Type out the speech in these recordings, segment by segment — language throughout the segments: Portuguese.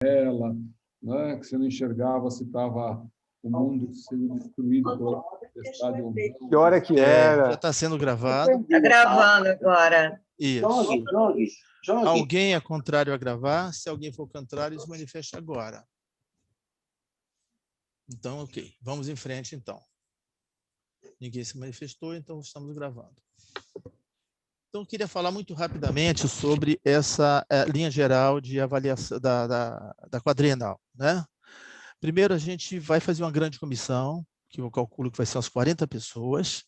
ela, né? Que você não enxergava se estava o mundo sendo destruído pela tempestade ou não. Que hora que era? Já está sendo gravado. Está gravando agora. Isso. Jogue. Alguém é contrário a gravar? Se alguém for contrário, se manifeste agora. Então, ok. Vamos em frente, então. Ninguém se manifestou, então estamos gravando. Então, eu queria falar muito rapidamente sobre essa linha geral de avaliação da quadrienal, né? Primeiro, a gente vai fazer uma grande comissão, que eu calculo que vai ser umas 40 pessoas.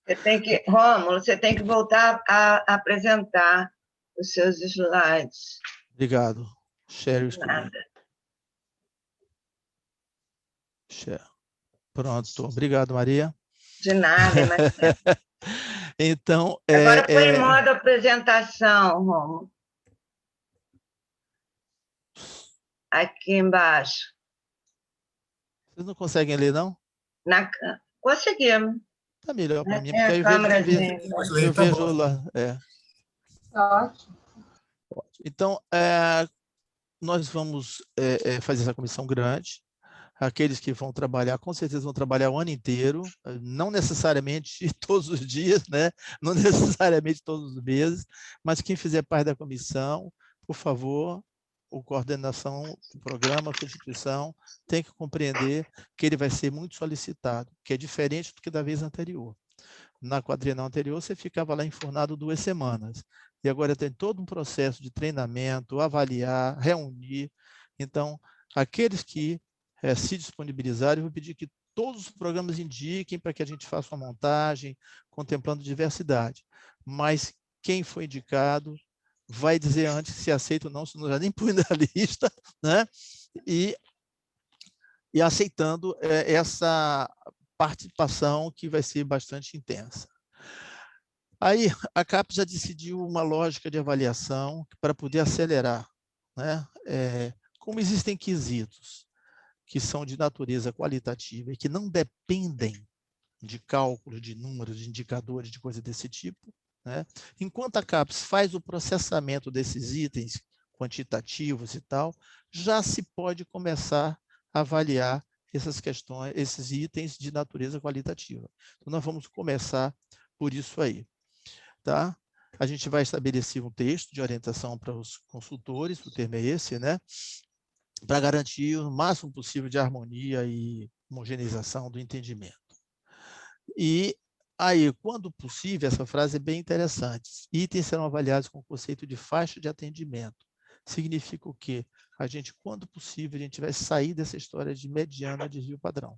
Rômulo, você tem que voltar a apresentar os seus slides. Obrigado. Share screen. Nada. Share. Pronto. Obrigado, Maria. De nada, mas... Então, agora põe em modo apresentação, Rômulo. Aqui embaixo. Vocês não conseguem ler, não? Conseguimos. Tá melhor para mim, É porque aí eu vejo lá. Ótimo. Então, nós vamos fazer essa comissão grande. Aqueles que vão trabalhar, com certeza vão trabalhar o ano inteiro, não necessariamente todos os dias, né? Não necessariamente todos os meses, mas quem fizer parte da comissão, por favor, a coordenação do programa, a substituição, tem que compreender que ele vai ser muito solicitado, que é diferente do que da vez anterior. Na quadrienal anterior, você ficava lá enfurnado 2 semanas, e agora tem todo um processo de treinamento, avaliar, reunir. Então, aqueles que se disponibilizarem, eu vou pedir que todos os programas indiquem para que a gente faça uma montagem, contemplando diversidade. Mas quem foi indicado vai dizer antes se aceita ou não, se não já nem põe na lista, né? E aceitando essa participação que vai ser bastante intensa. Aí, a CAPES já decidiu uma lógica de avaliação para poder acelerar, né? Como existem quesitos que são de natureza qualitativa e que não dependem de cálculo, de números, de indicadores, de coisa desse tipo, né? Enquanto a CAPES faz o processamento desses itens quantitativos e tal, já se pode começar a avaliar essas questões, esses itens de natureza qualitativa. Então, nós vamos começar por isso aí, tá? A gente vai estabelecer um texto de orientação para os consultores, o termo é esse, né? Para garantir o máximo possível de harmonia e homogeneização do entendimento. E aí, quando possível, essa frase é bem interessante. Itens serão avaliados com o conceito de faixa de atendimento. Significa o quê? A gente, quando possível, a gente vai sair dessa história de mediana, desvio padrão.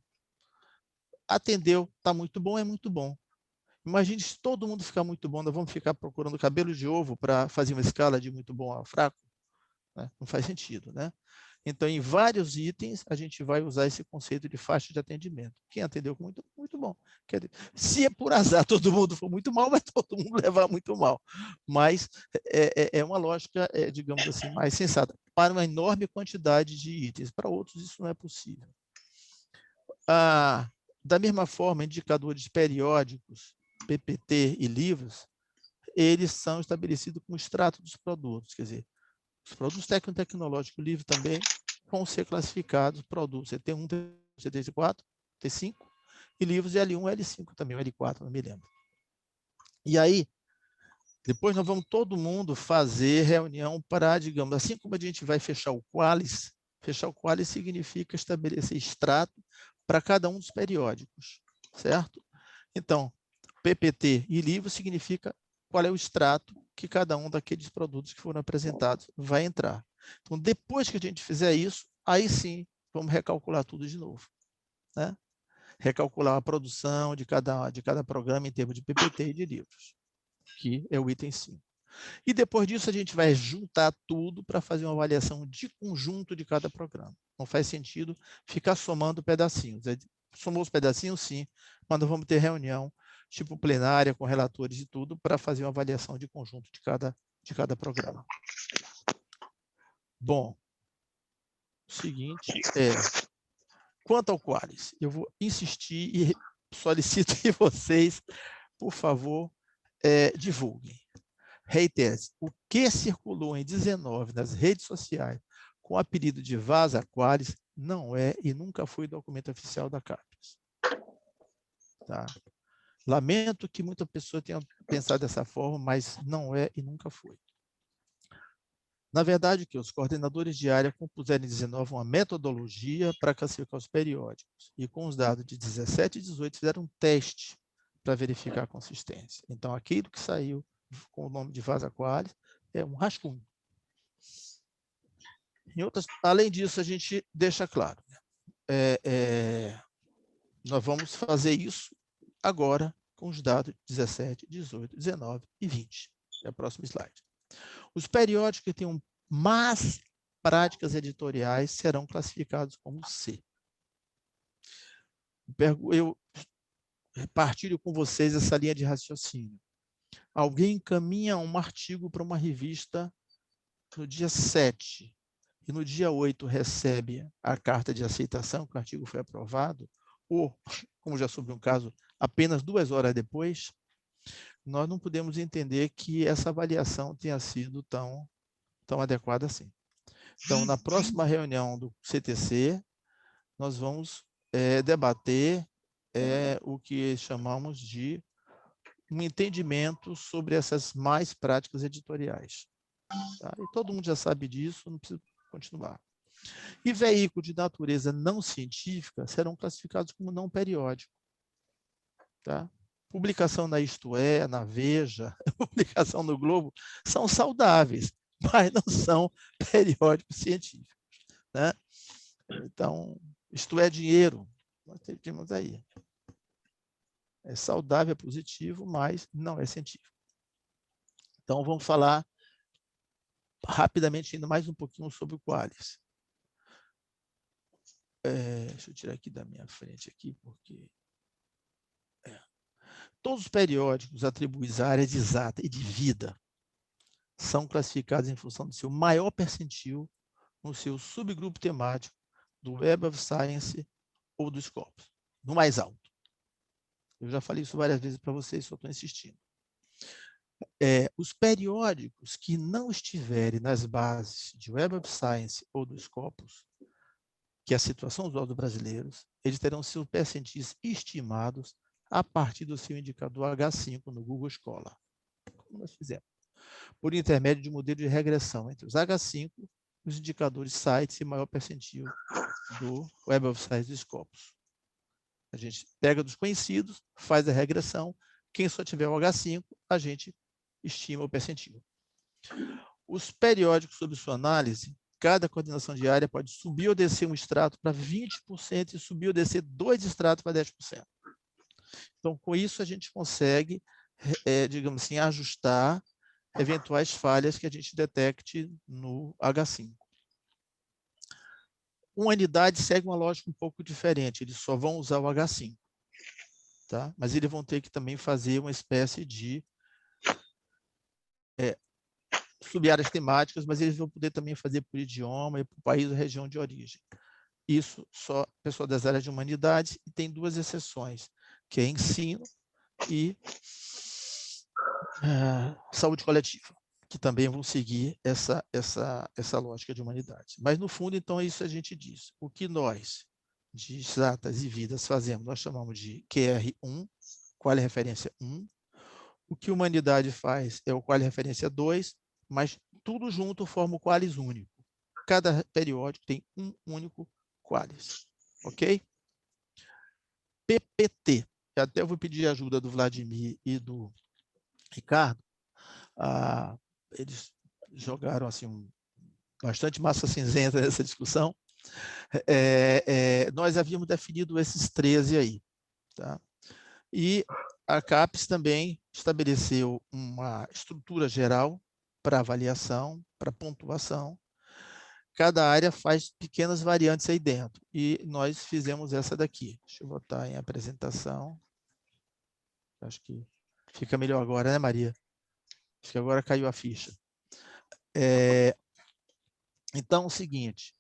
Atendeu, está muito bom, é muito bom. Imagine se todo mundo ficar muito bom, nós vamos ficar procurando cabelo de ovo para fazer uma escala de muito bom a fraco? Né? Não faz sentido, né? Então, em vários itens, a gente vai usar esse conceito de faixa de atendimento. Quem atendeu com muito, muito bom. Se é por azar todo mundo for muito mal, vai todo mundo levar muito mal. Mas é uma lógica, digamos assim, mais sensata. Para uma enorme quantidade de itens. Para outros, isso não é possível. Da mesma forma, indicadores periódicos, PPT e livros, eles são estabelecidos com o extrato dos produtos. Quer dizer, os produtos técnico-tecnológicos, livre também, vão ser classificados produtos CT1, CT4, T5, e livros de L1 e L5 também, o L4, não me lembro. E aí, depois nós vamos todo mundo fazer reunião para, digamos, assim como a gente vai fechar o Qualis significa estabelecer extrato para cada um dos periódicos, certo? Então, PPT e livro significa qual é o extrato que cada um daqueles produtos que foram apresentados vai entrar. Então, depois que a gente fizer isso, aí sim, vamos recalcular tudo de novo, né? Recalcular a produção de cada programa em termos de PPT e de livros, que é o item 5. E depois disso, a gente vai juntar tudo para fazer uma avaliação de conjunto de cada programa. Não faz sentido ficar somando pedacinhos. Somou os pedacinhos, sim, mas nós vamos ter reunião tipo plenária, com relatores e tudo, para fazer uma avaliação de conjunto de cada programa. Bom, o seguinte quanto ao Qualis, eu vou insistir e solicito que vocês, por favor, divulguem. Reitero, o que circulou em 19 nas redes sociais com o apelido de Vaza Qualis não é e nunca foi documento oficial da CAPES. Tá? Lamento que muita pessoa tenha pensado dessa forma, mas não é e nunca foi. Na verdade, que os coordenadores de área compuseram em 19 uma metodologia para classificar os periódicos e com os dados de 17 e 18 fizeram um teste para verificar a consistência. Então, aquilo que saiu com o nome de Vaza Qualis é um rascunho. Além disso, a gente deixa claro, nós vamos fazer isso agora com os dados 17, 18, 19 e 20. É o próximo slide. Os periódicos que tenham más práticas editoriais serão classificados como C. Eu partilho com vocês essa linha de raciocínio. Alguém encaminha um artigo para uma revista no dia 7 e no dia 8 recebe a carta de aceitação, que o artigo foi aprovado, ou, como já soube um caso, apenas 2 horas depois, nós não podemos entender que essa avaliação tenha sido tão adequada assim. Então, na próxima reunião do CTC, nós vamos debater o que chamamos de um entendimento sobre essas más práticas editoriais. Tá? E todo mundo já sabe disso, não precisa continuar. E veículos de natureza não científica serão classificados como não periódico. Tá? Publicação na Isto É, na Veja, publicação no Globo, são saudáveis, mas não são periódicos científicos. Né? Então, isto é dinheiro, nós temos aí. É saudável, é positivo, mas não é científico. Então, vamos falar rapidamente ainda mais um pouquinho sobre o Qualis. Deixa eu tirar aqui da minha frente, aqui, porque... Todos os periódicos atribuídos à área de exata e de vida são classificados em função do seu maior percentil no seu subgrupo temático do Web of Science ou do Scopus, no mais alto. Eu já falei isso várias vezes para vocês, só estou insistindo. Os periódicos que não estiverem nas bases de Web of Science ou do Scopus, que é a situação dos autos brasileiros, eles terão seus percentis estimados a partir do seu indicador H5 no Google Scholar, como nós fizemos, por intermédio de um modelo de regressão entre os H5 e os indicadores sites e maior percentil do Web of Science do Scopus. A gente pega dos conhecidos, faz a regressão, quem só tiver o H5, a gente estima o percentil. Os periódicos sob sua análise, cada coordenação de área pode subir ou descer um extrato para 20% e subir ou descer 2 extratos para 10%. Então, com isso, a gente consegue, digamos assim, ajustar eventuais falhas que a gente detecte no H5. Uma unidade segue uma lógica um pouco diferente, eles só vão usar o H5. Tá? Mas eles vão ter que também fazer uma espécie de sub-áreas temáticas, mas eles vão poder também fazer por idioma e por país ou região de origem. Isso só pessoal das áreas de humanidades, e tem 2 exceções, que é ensino e saúde coletiva, que também vão seguir essa lógica de humanidades. Mas, no fundo, então, é isso que a gente diz. O que nós, de exatas e vidas, fazemos, nós chamamos de QR1, qual é a referência 1. O que humanidade faz é o qual é a referência 2, mas tudo junto forma o Qualis único. Cada periódico tem um único Qualis. Ok? PPT. Até eu vou pedir a ajuda do Vladimir e do Ricardo. Eles jogaram assim, bastante massa cinzenta nessa discussão. Nós havíamos definido esses 13 aí. Tá? E a CAPES também estabeleceu uma estrutura geral para avaliação, para pontuação. Cada área faz pequenas variantes aí dentro. E nós fizemos essa daqui. Deixa eu botar em apresentação. Acho que fica melhor agora, né, Maria? Acho que agora caiu a ficha. Então, é o seguinte.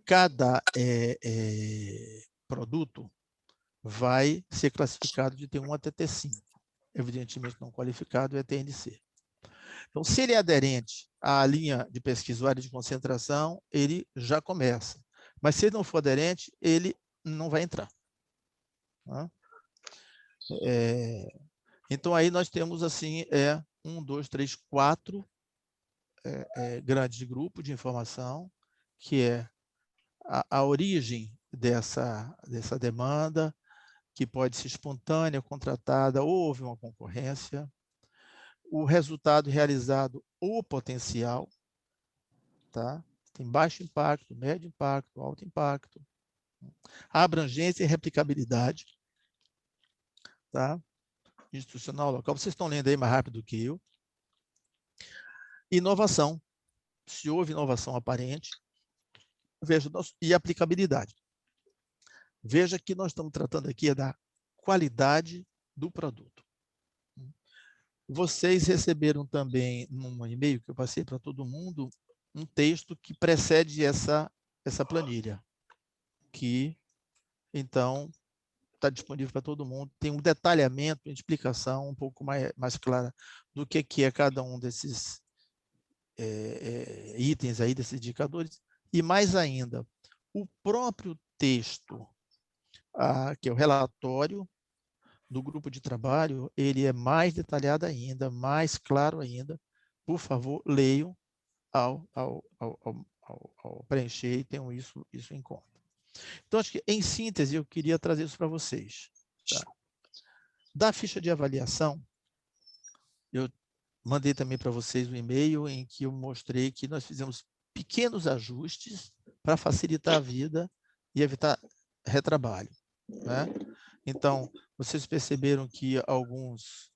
Cada produto vai ser classificado de T1 até T5. Evidentemente, não qualificado é TNC. Então, se ele é aderente à linha de pesquisa ou área de concentração, ele já começa. Mas se ele não for aderente, ele não vai entrar. Tá? Então, aí nós temos assim, 1, 2, 3, 4 grandes grupos de informação, que é a origem dessa demanda, que pode ser espontânea, contratada, ou houve uma concorrência, o resultado realizado ou potencial, tá? Tem baixo impacto, médio impacto, alto impacto, a abrangência e replicabilidade, tá? Institucional, local. Vocês estão lendo aí mais rápido do que eu. Inovação, se houve inovação aparente, veja, e aplicabilidade. Veja que nós estamos tratando aqui da qualidade do produto. Vocês receberam também, num e-mail que eu passei para todo mundo, um texto que precede essa planilha, que, então, está disponível para todo mundo. Tem um detalhamento, uma explicação um pouco mais clara do que é cada um desses itens aí, desses indicadores. E mais ainda, o próprio texto, que é o relatório do grupo de trabalho, ele é mais detalhado ainda, mais claro ainda. Por favor, leiam ao preencher e tenham isso em conta. Então, acho que, em síntese, eu queria trazer isso para vocês. Tá? Da ficha de avaliação, eu mandei também para vocês um e-mail em que eu mostrei que nós fizemos pequenos ajustes para facilitar a vida e evitar retrabalho. Né? Então, vocês perceberam que alguns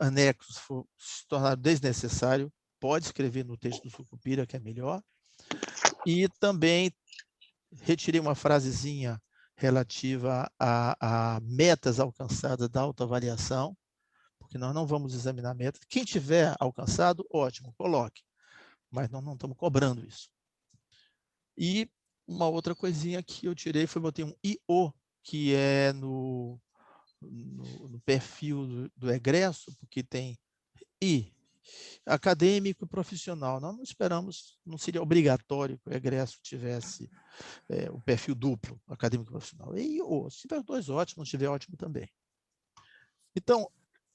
anexos se tornaram desnecessários, pode escrever no texto do Sucupira, que é melhor. E também retirei uma frasezinha relativa a metas alcançadas da autoavaliação, porque nós não vamos examinar metas. Quem tiver alcançado, ótimo, coloque. Mas nós não estamos cobrando isso. E uma outra coisinha que eu tirei foi, botei um IO, que é no perfil do egresso, porque tem I, acadêmico e profissional. Nós não esperamos, não seria obrigatório que o egresso tivesse o perfil duplo, acadêmico e profissional. E IO, se tiver dois, ótimo, se tiver ótimo também. Então,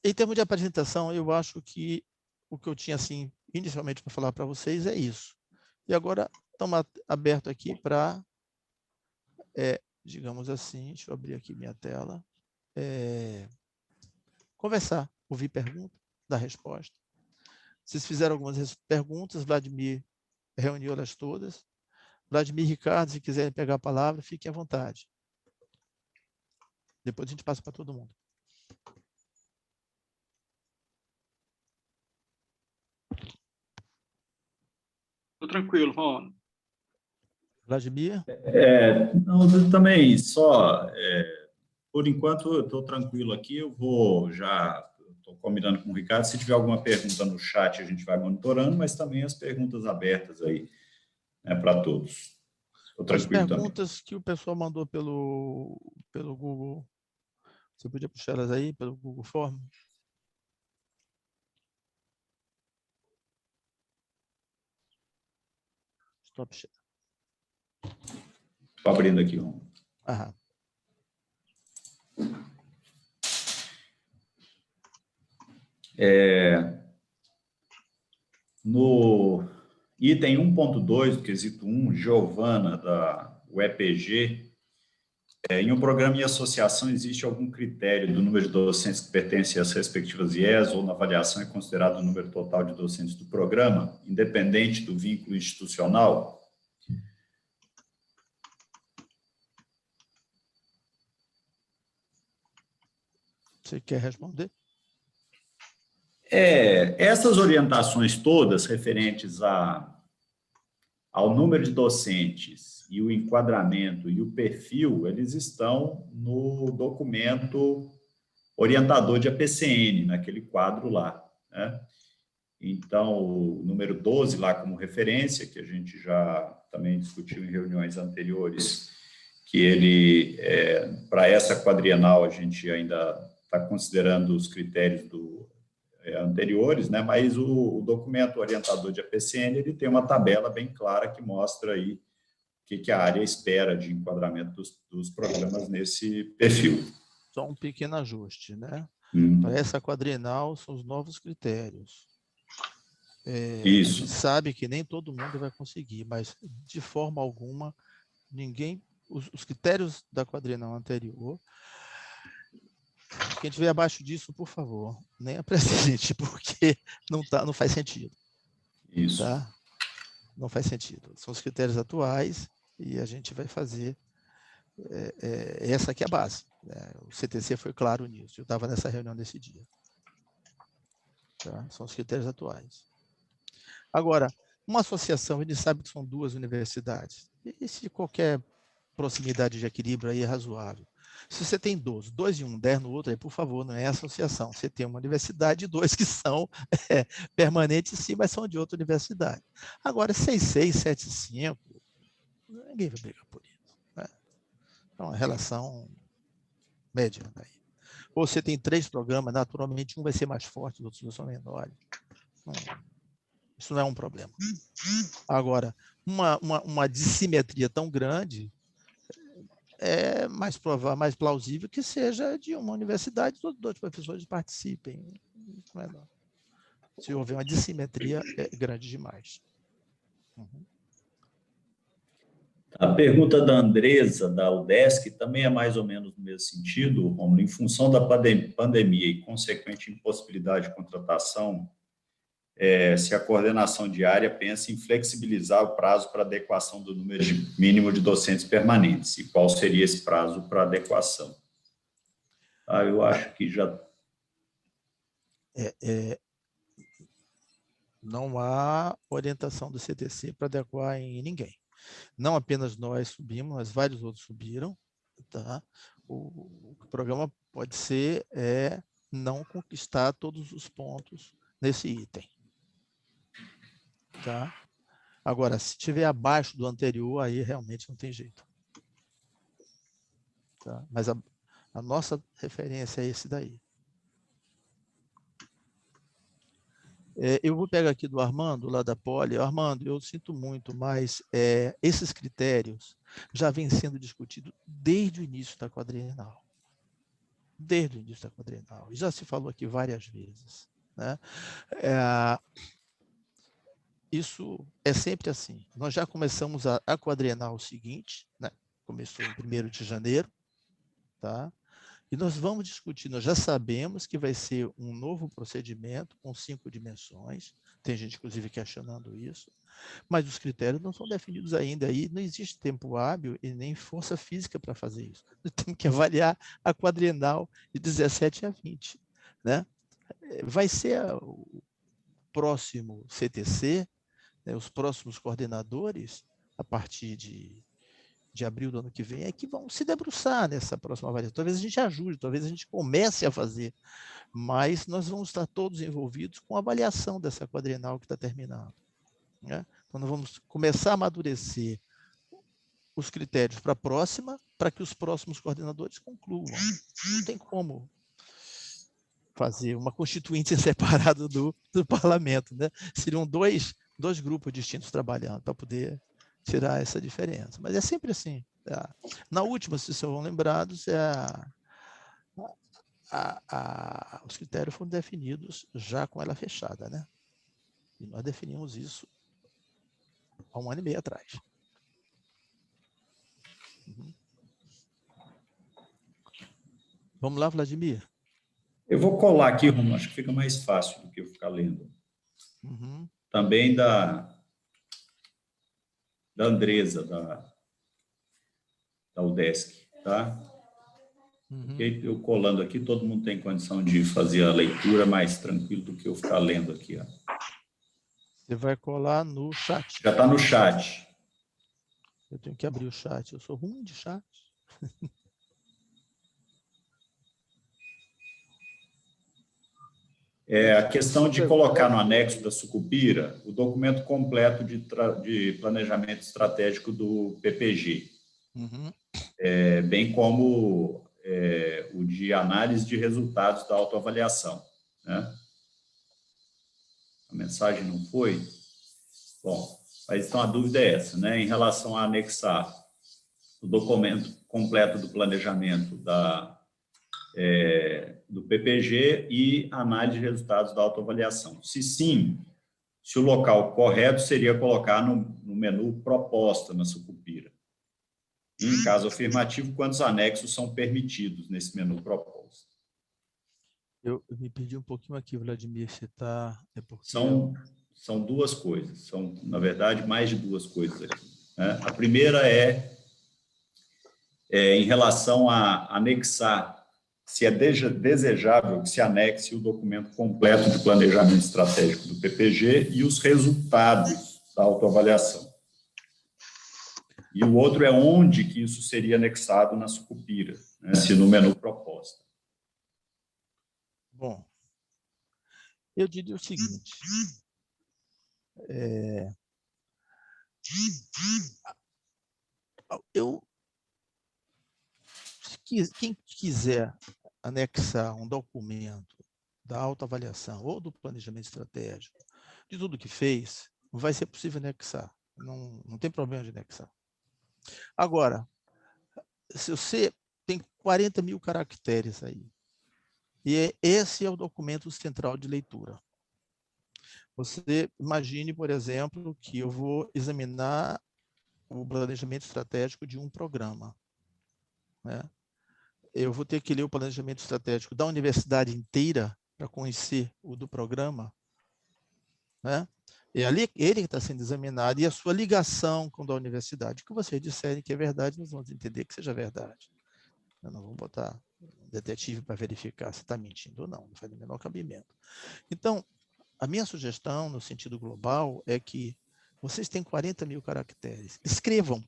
em termos de apresentação, eu acho que o que eu tinha, assim, inicialmente para falar para vocês é isso. E agora estamos abertos aqui para, digamos assim, deixa eu abrir aqui minha tela, conversar, ouvir perguntas, dar resposta. Vocês fizeram algumas perguntas, Vladimir reuniu elas todas. Vladimir e Ricardo, se quiserem pegar a palavra, fiquem à vontade. Depois a gente passa para todo mundo. Estou tranquilo, Ron. Vladimir? Não, eu também, por enquanto eu estou tranquilo aqui, eu estou combinando com o Ricardo, se tiver alguma pergunta no chat a gente vai monitorando, mas também as perguntas abertas aí, né, para todos. Estou tranquilo também. As perguntas que o pessoal mandou pelo Google, você podia puxar elas aí, pelo Google Form? Stop share. Estou abrindo aqui. Aham. No item 1.2, do quesito 1, Giovana, da UEPG, em um programa em associação, existe algum critério do número de docentes que pertencem às respectivas IES ou na avaliação é considerado o número total de docentes do programa, independente do vínculo institucional? Você quer responder? Essas orientações todas referentes ao número de docentes e o enquadramento e o perfil, eles estão no documento orientador de APCN, naquele quadro lá, né? Então, o número 12 lá como referência, que a gente já também discutiu em reuniões anteriores, que ele, para essa quadrienal, a gente ainda está considerando os critérios anteriores, né? Mas o documento orientador de APCN, ele tem uma tabela bem clara que mostra aí o que a área espera de enquadramento dos programas nesse perfil. Só um pequeno ajuste, né? Hum. Para essa quadrienal, são os novos critérios. A Isso. gente sabe que nem todo mundo vai conseguir, mas de forma alguma, ninguém... Os critérios da quadrienal anterior, quem estiver abaixo disso, por favor, nem apresente, porque não faz sentido. Isso. Tá? Não faz sentido. São os critérios atuais e a gente vai fazer... essa aqui é a base. Né? O CTC foi claro nisso. Eu estava nessa reunião desse dia. Tá? São os critérios atuais. Agora, uma associação, ele sabe que são duas universidades. E se qualquer proximidade de equilíbrio aí é razoável. Se você tem 12, 2 em um, 10 no outro, aí, por favor, não é associação. Você tem uma universidade e 2 que são permanentes, sim, mas são de outra universidade. Agora, 6,6, 7,5, ninguém vai brigar por isso. Né? Então, a relação média. Né? Ou você tem 3 programas, naturalmente, um vai ser mais forte, os outros são menores. Isso não é um problema. Agora, uma dissimetria tão grande é mais provável, mais plausível que seja de uma universidade e todos os professores participem. Não é, não. Se houver uma dissimetria, é grande demais. Uhum. A pergunta da Andresa, da UDESC, também é mais ou menos no mesmo sentido, Rômulo. Em função da pandemia e consequente impossibilidade de contratação, se a coordenação de área pensa em flexibilizar o prazo para adequação do número mínimo de docentes permanentes, e qual seria esse prazo para adequação? Eu acho que já... Não há orientação do CTC para adequar em ninguém. Não apenas nós subimos, mas vários outros subiram. Tá? O programa pode ser não conquistar todos os pontos nesse item. Tá? Agora, se estiver abaixo do anterior, aí realmente não tem jeito. Tá? Mas a nossa referência é esse daí. Eu vou pegar aqui do Armando, lá da Poli. Armando, eu sinto muito, mas esses critérios já vêm sendo discutidos desde o início da quadrienal. Desde o início da quadrienal. E já se falou aqui várias vezes. Né? Isso é sempre assim. Nós já começamos a quadrienal seguinte, né? Começou em 1º de janeiro, tá? E nós vamos discutir, nós já sabemos que vai ser um novo procedimento com 5 dimensões, tem gente, inclusive, questionando isso, mas os critérios não são definidos ainda, aí não existe tempo hábil e nem força física para fazer isso. Nós temos que avaliar a quadrienal de 17 a 20. Né? Vai ser o próximo CTC, né, os próximos coordenadores, a partir de abril do ano que vem, que vão se debruçar nessa próxima avaliação. Talvez a gente ajude, talvez a gente comece a fazer, mas nós vamos estar todos envolvidos com a avaliação dessa quadrienal que está terminando. Né? Então, nós vamos começar a amadurecer os critérios para a próxima, para que os próximos coordenadores concluam. Não tem como fazer uma constituinte separada do parlamento. Né? Seriam dois grupos distintos trabalhando para poder tirar essa diferença. Mas é sempre assim. Tá? Na última, se vocês vão lembrados, os critérios foram definidos já com ela fechada. Né? E nós definimos isso há 1 ano e meio atrás. Uhum. Vamos lá, Vladimir? Eu vou colar aqui, Romulo, acho que fica mais fácil do que eu ficar lendo. Uhum. Também da Andresa, da UDESC, tá? Uhum. Eu colando aqui, todo mundo tem condição de fazer a leitura mais tranquilo do que eu ficar lendo aqui. Ó. Você vai colar no chat. Já está no chat. Eu tenho que abrir o chat. Eu sou ruim de chat. A questão de colocar no anexo da Sucupira o documento completo de planejamento estratégico do PPG, Uhum. bem como o de análise de resultados da autoavaliação. Né? A mensagem não foi? Bom, mas então a dúvida é essa, né? Em relação a anexar o documento completo do planejamento do PPG e análise de resultados da autoavaliação. Se sim, se o local correto seria colocar no menu proposta na Sucupira. E, em caso afirmativo, quantos anexos são permitidos nesse menu proposta? Eu me perdi um pouquinho aqui, Vladimir, você está... São duas coisas, são, na verdade, mais de duas coisas aqui, né? A primeira é em relação a anexar, se é desejável que se anexe o documento completo de planejamento estratégico do PPG e os resultados da autoavaliação. E o outro é onde que isso seria anexado na Sucupira, né, se no menu proposta. Bom, eu diria o seguinte, quem quiser anexar um documento da autoavaliação ou do planejamento estratégico, de tudo que fez, vai ser possível anexar. Não tem problema de anexar. Agora, se você tem 40 mil caracteres aí, e esse é o documento central de leitura. Você imagine, por exemplo, que eu vou examinar o planejamento estratégico de um programa, né? Eu vou ter que ler o planejamento estratégico da universidade inteira para conhecer o do programa, né? É ali ele que está sendo examinado e a sua ligação com a da universidade. O que vocês disserem que é verdade, nós vamos entender que seja verdade. Eu não vou botar um detetive para verificar se está mentindo ou não, não faz o menor cabimento. Então, a minha sugestão, no sentido global, é que vocês têm 40 mil caracteres. Escrevam.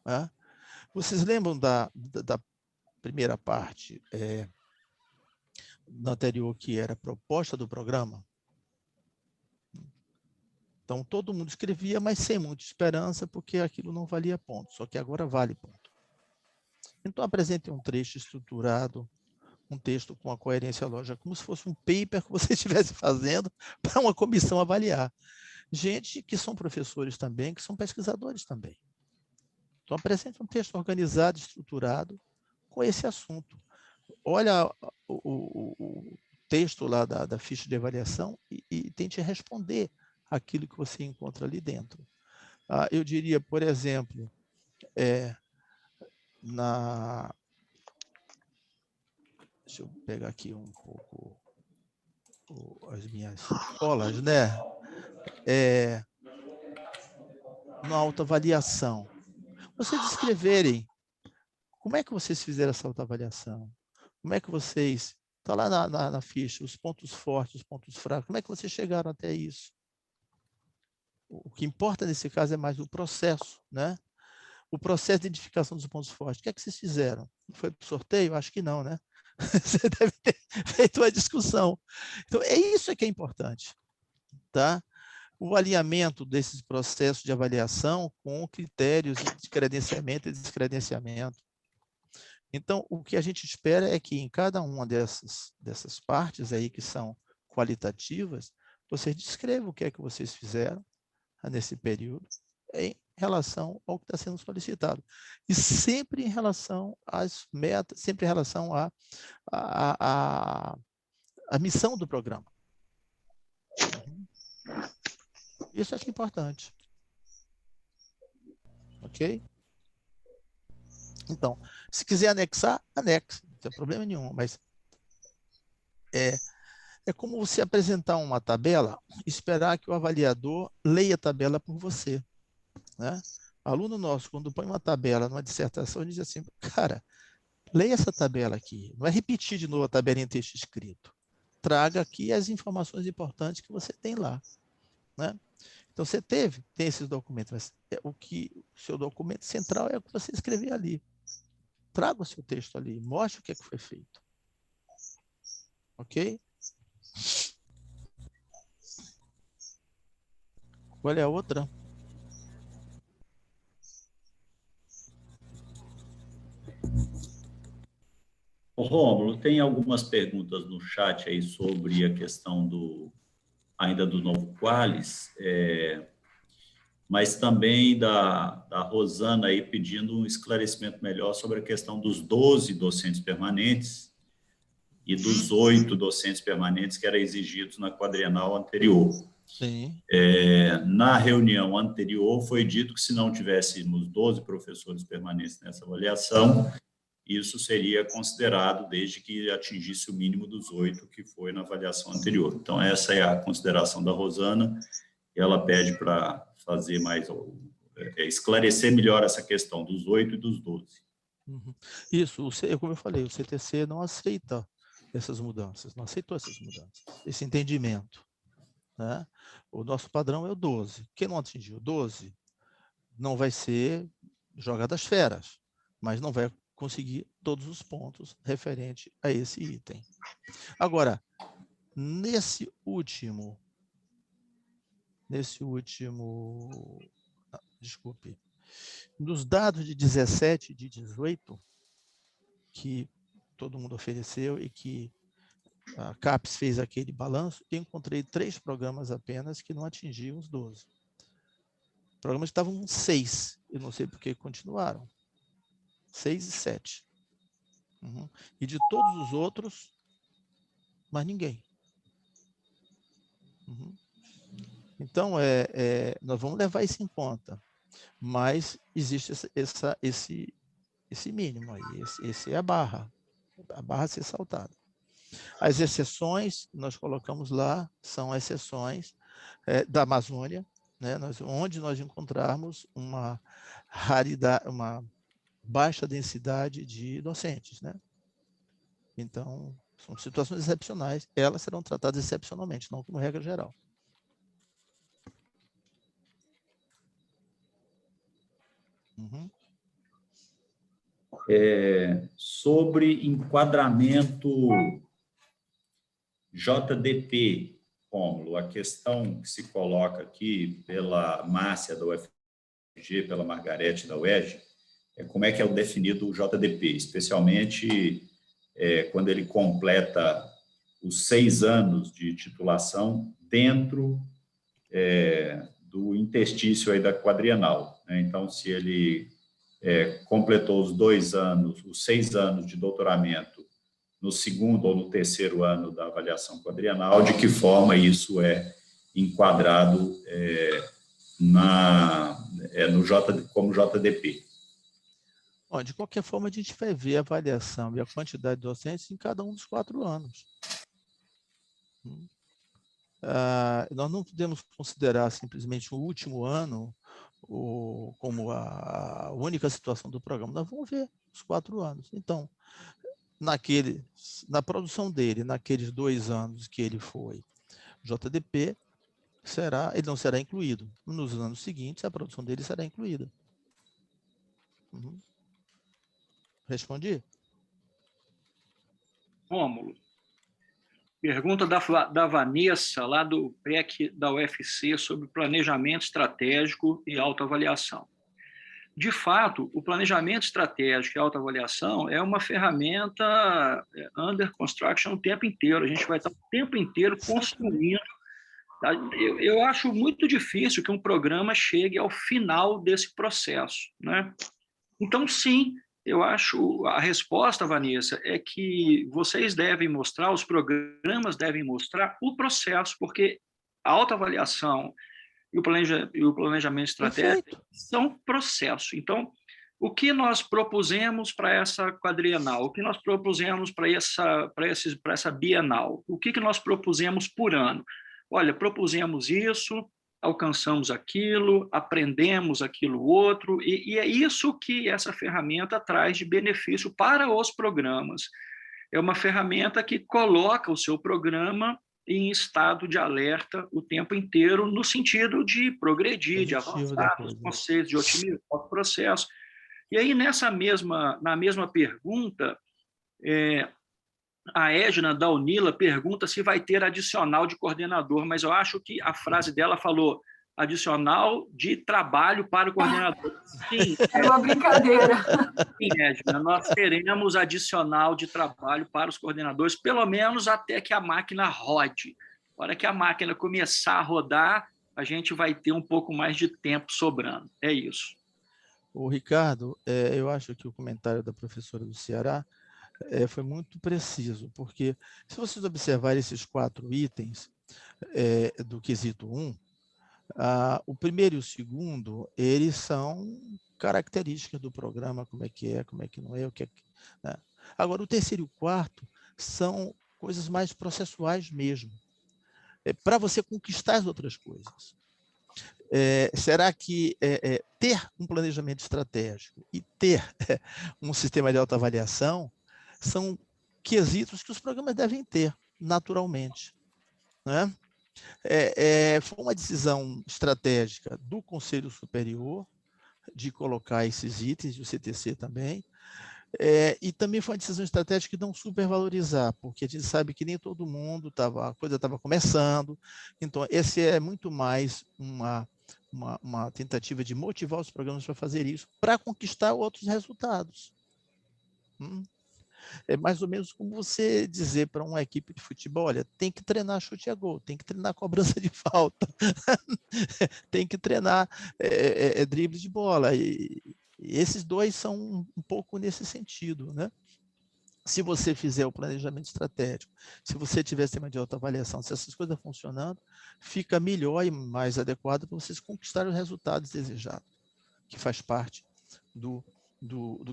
Né? Vocês lembram da primeira parte no anterior, que era a proposta do programa? Então, todo mundo escrevia, mas sem muita esperança, porque aquilo não valia ponto, só que agora vale ponto. Então, apresente um trecho estruturado, um texto com a coerência lógica, como se fosse um paper que você estivesse fazendo para uma comissão avaliar. Gente que são professores também, que são pesquisadores também. Então, apresente um texto organizado, estruturado, com esse assunto. Olha o texto lá da ficha de avaliação e tente responder aquilo que você encontra ali dentro. Eu diria, por exemplo, deixa eu pegar aqui um pouco as minhas escolas, né? Na autoavaliação. Vocês descreverem como é que vocês fizeram essa autoavaliação, como é que vocês... Está lá na ficha, os pontos fortes, os pontos fracos, como é que vocês chegaram até isso? O que importa nesse caso é mais o processo, né? O processo de identificação dos pontos fortes. O que é que vocês fizeram? Foi para o sorteio? Acho que não, né? Você deve ter feito uma discussão. Então, isso que é importante, tá? O alinhamento desses processos de avaliação com critérios de credenciamento e descredenciamento. Então, o que a gente espera é que em cada uma dessas partes aí que são qualitativas, vocês descrevam o que é que vocês fizeram nesse período em relação ao que está sendo solicitado. E sempre em relação às metas, sempre em relação à missão do programa. Isso eu acho importante. Ok? Então, se quiser anexar, anexe. Não tem problema nenhum, mas é como você apresentar uma tabela e esperar que o avaliador leia a tabela por você. Né? Aluno nosso, quando põe uma tabela numa dissertação, ele diz assim, cara, leia essa tabela aqui. Não é repetir de novo a tabela em texto escrito. Traga aqui as informações importantes que você tem lá. Né? Então, você tem esses documentos, mas o seu documento central é o que você escrever ali. Traga o seu texto ali, mostre o que é que foi feito. Ok? Qual é a outra? Ô, Rômulo, tem algumas perguntas no chat aí sobre a questão ainda do novo Qualis, mas também da Rosana aí pedindo um esclarecimento melhor sobre a questão dos 12 docentes permanentes e dos 8 docentes permanentes que eram exigidos na quadrienal anterior. Sim. Na reunião anterior foi dito que se não tivéssemos 12 professores permanentes nessa avaliação, isso seria considerado desde que atingisse o mínimo dos 8 que foi na avaliação anterior. Então, essa é a consideração da Rosana, e ela pede para fazer mais, esclarecer melhor essa questão dos 8 e dos 12. Uhum. Isso, como eu falei, o CTC não aceita essas mudanças, não aceitou essas mudanças, esse entendimento, né? O nosso padrão é o 12. Quem não atingiu o 12 não vai ser jogado às feras, mas não vai conseguir todos os pontos referente a esse item. Agora, nesse último, desculpe, nos dados de 17 e de 18, que todo mundo ofereceu e que a CAPES fez aquele balanço, eu encontrei 3 programas apenas que não atingiam os 12. Programas que estavam 6, eu não sei por que continuaram. 6 e 7. Uhum. E de todos os outros, mais ninguém. Uhum. Então, nós vamos levar isso em conta, mas existe esse mínimo aí, esse é a barra a ser saltada. As exceções, nós colocamos lá, são exceções da Amazônia, né, onde nós encontrarmos uma raridade, uma baixa densidade de docentes, né? Então, são situações excepcionais, elas serão tratadas excepcionalmente, não como regra geral. Uhum. Sobre enquadramento JDP, Rômulo, a questão que se coloca aqui pela Márcia da UFG, pela Margarete da UERJ, como é que é o definido o JDP, especialmente quando ele completa os 6 anos de titulação dentro do interstício aí da quadrienal, né? Então, se ele completou os 6 anos de doutoramento no 2º ou no 3º ano da avaliação quadrienal, de que forma isso é enquadrado como JDP? Bom, de qualquer forma, a gente vai ver a avaliação e a quantidade de docentes em cada um dos 4 anos. Nós não podemos considerar simplesmente o último ano como a única situação do programa. Nós vamos ver os 4 anos. Então, na produção dele, naqueles 2 anos que ele foi JDP, ele não será incluído. Nos anos seguintes, a produção dele será incluída. Uhum. Respondi? Rômulo, pergunta da Vanessa, lá do PEC da UFC, sobre planejamento estratégico e autoavaliação. De fato, o planejamento estratégico e autoavaliação é uma ferramenta under construction o tempo inteiro. A gente vai estar o tempo inteiro construindo. Tá? Eu acho muito difícil que um programa chegue ao final desse processo, né? Então, sim, eu acho a resposta, Vanessa, é que vocês devem mostrar, os programas devem mostrar o processo, porque a autoavaliação e o planejamento estratégico são processos. Então, o que nós propusemos para essa quadrienal? O que nós propusemos para essa bienal? O que nós propusemos por ano? Olha, propusemos isso, alcançamos aquilo, aprendemos aquilo outro, e é isso que essa ferramenta traz de benefício para os programas. É uma ferramenta que coloca o seu programa em estado de alerta o tempo inteiro, no sentido de progredir, de avançar nos conceitos, de otimizar o processo. E aí, na mesma pergunta, a Edna da Unila pergunta se vai ter adicional de coordenador, mas eu acho que a frase dela falou adicional de trabalho para o coordenador. Sim. É uma brincadeira. Sim, Edna, nós teremos adicional de trabalho para os coordenadores, pelo menos até que a máquina rode. A hora que a máquina começar a rodar, a gente vai ter um pouco mais de tempo sobrando. É isso. O Ricardo, eu acho que o comentário da professora do Ceará foi muito preciso, porque se vocês observarem esses 4 itens do quesito 1, o primeiro e o segundo, eles são características do programa, como é, como é que não é, o que é, né? Agora, o terceiro e o quarto são coisas mais processuais mesmo, para você conquistar as outras coisas. Será que ter um planejamento estratégico e ter um sistema de autoavaliação são quesitos que os programas devem ter, naturalmente, né? Foi uma decisão estratégica do Conselho Superior de colocar esses itens, e o CTC também, e também foi uma decisão estratégica de não supervalorizar, porque a gente sabe que nem todo mundo a coisa estava começando, então esse é muito mais uma tentativa de motivar os programas para fazer isso, para conquistar outros resultados. É mais ou menos como você dizer para uma equipe de futebol, olha, tem que treinar chute a gol, tem que treinar cobrança de falta, tem que treinar drible de bola. E esses dois são um pouco nesse sentido, né? Se você fizer o planejamento estratégico, se você tiver sistema de autoavaliação, se essas coisas funcionando, fica melhor e mais adequado para vocês conquistarem os resultados desejados, que faz parte do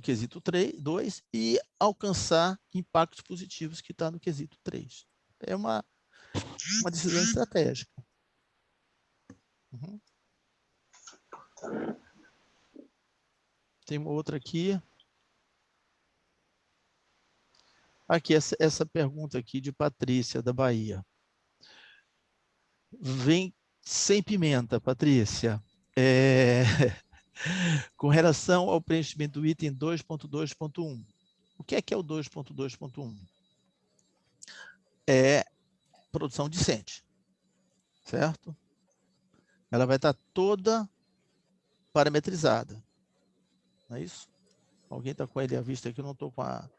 quesito 2 e alcançar impactos positivos que está no quesito 3. É uma decisão estratégica. Tem uma outra aqui. Aqui, essa pergunta aqui de Patrícia, da Bahia. Vem sem pimenta, Patrícia. Com relação ao preenchimento do item 2.2.1. O que é o 2.2.1? É produção discente, certo? Ela vai estar toda parametrizada. Não é isso? Alguém está com ele à vista aqui? Eu não estou com a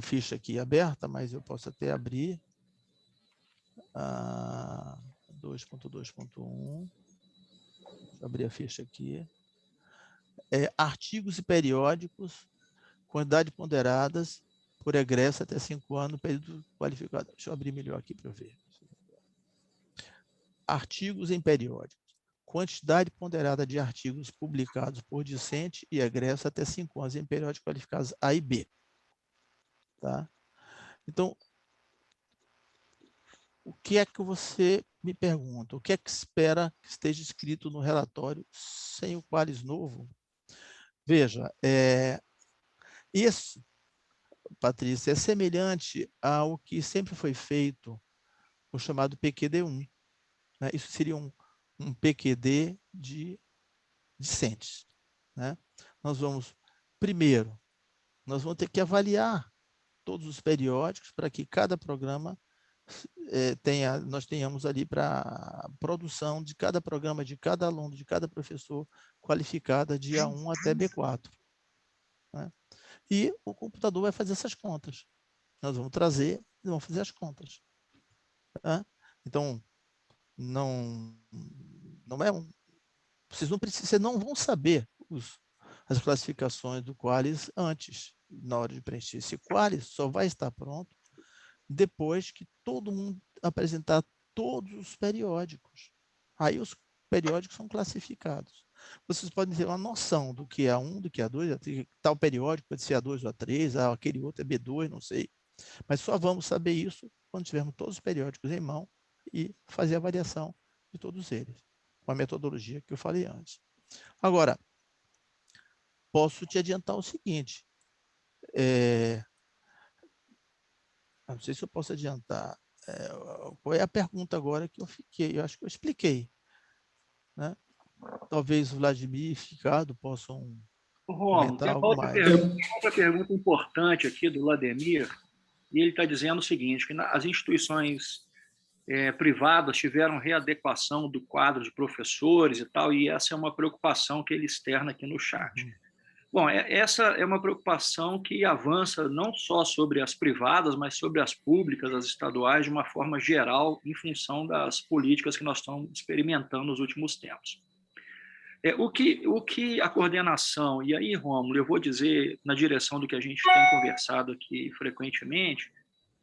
ficha aqui aberta, mas eu posso até abrir. 2.2.1. Deixa eu abrir a ficha aqui. Artigos e periódicos, quantidade ponderadas, por egresso até 5 anos, período qualificado. Deixa eu abrir melhor aqui para eu ver. Artigos em periódicos. Quantidade ponderada de artigos publicados por discente e egresso até 5 anos em periódicos qualificados A e B. Tá? Então, o que é que você me pergunta? O que é que espera que esteja escrito no relatório sem o Qualis novo? Veja, isso, Patrícia, é semelhante ao que sempre foi feito, o chamado PQD1. Né? Isso seria um PQD de discentes. Né? Primeiro, nós vamos ter que avaliar todos os periódicos para que cada programa nós tenhamos ali para a produção de cada programa, de cada aluno, de cada professor qualificada de A1 até B4. Né? E o computador vai fazer essas contas. Nós vamos trazer e vamos fazer as contas. Tá? Então, não é vocês não vão saber as classificações do Qualis antes, na hora de preencher. Esse Qualis só vai estar pronto depois que todo mundo apresentar todos os periódicos. Aí os periódicos são classificados. Vocês podem ter uma noção do que é A1, do que é A2, tal periódico pode ser A2 ou A3, aquele outro é B2, não sei. Mas só vamos saber isso quando tivermos todos os periódicos em mão e fazer a avaliação de todos eles, com a metodologia que eu falei antes. Agora, posso te adiantar o seguinte, não sei se eu posso adiantar, qual é a pergunta agora que eu fiquei? Eu acho que eu expliquei. Né? Talvez o Vladimir e o Ricardo possam comentar algo mais. Outra pergunta importante aqui do Vladimir, e ele está dizendo o seguinte, que as instituições privadas tiveram readequação do quadro de professores e tal, e essa é uma preocupação que ele externa aqui no chat. Bom, essa é uma preocupação que avança não só sobre as privadas, mas sobre as públicas, as estaduais, de uma forma geral, em função das políticas que nós estamos experimentando nos últimos tempos. O que a coordenação, e aí, Rômulo, eu vou dizer na direção do que a gente tem conversado aqui frequentemente,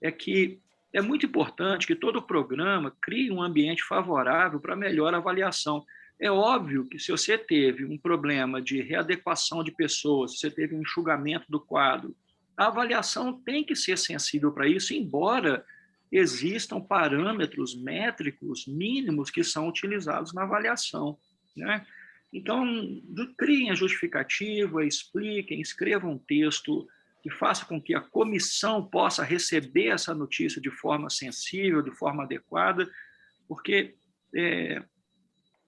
é que é muito importante que todo programa crie um ambiente favorável para melhor avaliação. É óbvio que se você teve um problema de readequação de pessoas, se você teve um enxugamento do quadro, a avaliação tem que ser sensível para isso, embora existam parâmetros métricos mínimos que são utilizados na avaliação, né? Então, criem a justificativa, expliquem, escrevam um texto que faça com que a comissão possa receber essa notícia de forma sensível, de forma adequada, porque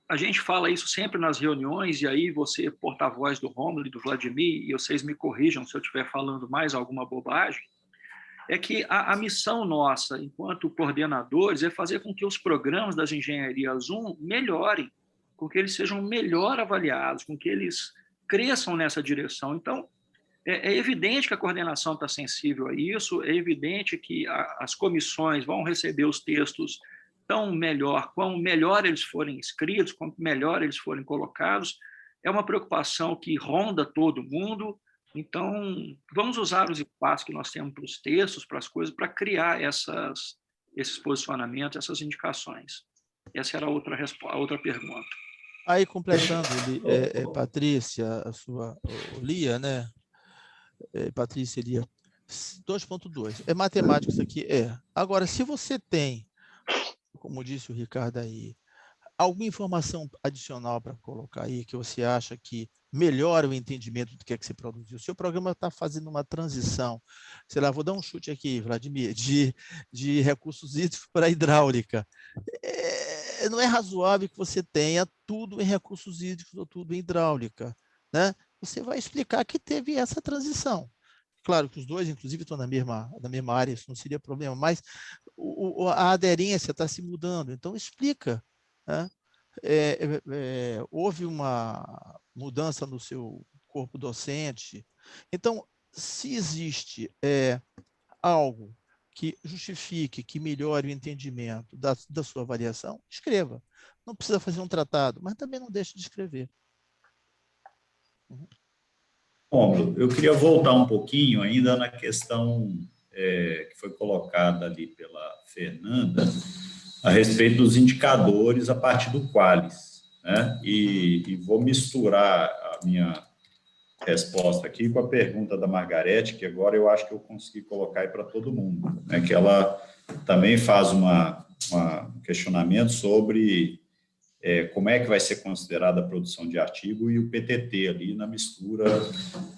a gente fala isso sempre nas reuniões, e aí você, porta-voz do Rômulo e do Vladimir, e vocês me corrijam se eu estiver falando mais alguma bobagem, é que a missão nossa, enquanto coordenadores, é fazer com que os programas das engenharias 1 melhorem, com que eles sejam melhor avaliados, com que eles cresçam nessa direção. Então, é evidente que a coordenação está sensível a isso, é evidente que as comissões vão receber os textos quanto melhor eles forem escritos, quanto melhor eles forem colocados. É uma preocupação que ronda todo mundo. Então, vamos usar os espaços que nós temos para os textos, para as coisas, para criar esses posicionamentos, essas indicações. Essa era a outra pergunta. Aí, completando, Patrícia, Lia, né? Patrícia, Lia, 2.2. É matemática isso aqui? Agora, se você tem, como disse o Ricardo aí, alguma informação adicional para colocar aí, que você acha que melhora o entendimento do que é que você produziu? O seu programa está fazendo uma transição, sei lá, vou dar um chute aqui, Vladimir, de recursos hídricos para hidráulica. Não é razoável que você tenha tudo em recursos hídricos ou tudo em hidráulica, né? Você vai explicar que teve essa transição. Claro que os dois, inclusive, estão na mesma área, isso não seria problema, mas a aderência está se mudando, então explica, né? Houve uma mudança no seu corpo docente. Então, se existe algo que justifique, que melhore o entendimento da sua avaliação, escreva. Não precisa fazer um tratado, mas também não deixe de escrever. Bom, eu queria voltar um pouquinho ainda na questão que foi colocada ali pela Fernanda, a respeito dos indicadores a partir do Qualis, né? E vou misturar a minha resposta aqui com a pergunta da Margarete, que agora eu acho que eu consegui colocar aí para todo mundo, né? Que ela também faz um questionamento sobre como é que vai ser considerada a produção de artigo e o PTT ali na mistura,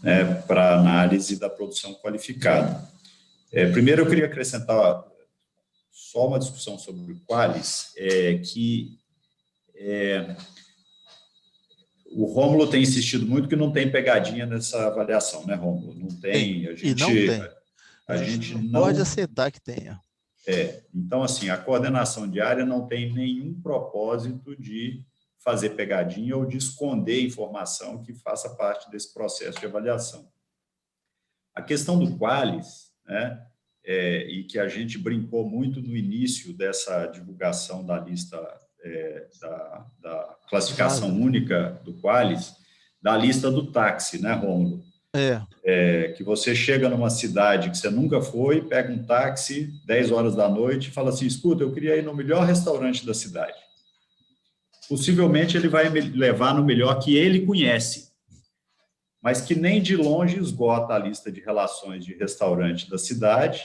né, para análise da produção qualificada. Primeiro, eu queria acrescentar só uma discussão sobre o Qualis, que o Rômulo tem insistido muito que não tem pegadinha nessa avaliação, né, Rômulo? Não tem. A gente não pode aceitar que tenha. Então, assim, a coordenação diária não tem nenhum propósito de fazer pegadinha ou de esconder informação que faça parte desse processo de avaliação. A questão do Qualis, né, e que a gente brincou muito no início dessa divulgação da lista da classificação única do Qualis, da lista do táxi, né, Rômulo? Que você chega numa cidade que você nunca foi, pega um táxi, 10 horas da noite, e fala assim, escuta, eu queria ir no melhor restaurante da cidade. Possivelmente ele vai me levar no melhor que ele conhece, mas que nem de longe esgota a lista de relações de restaurante da cidade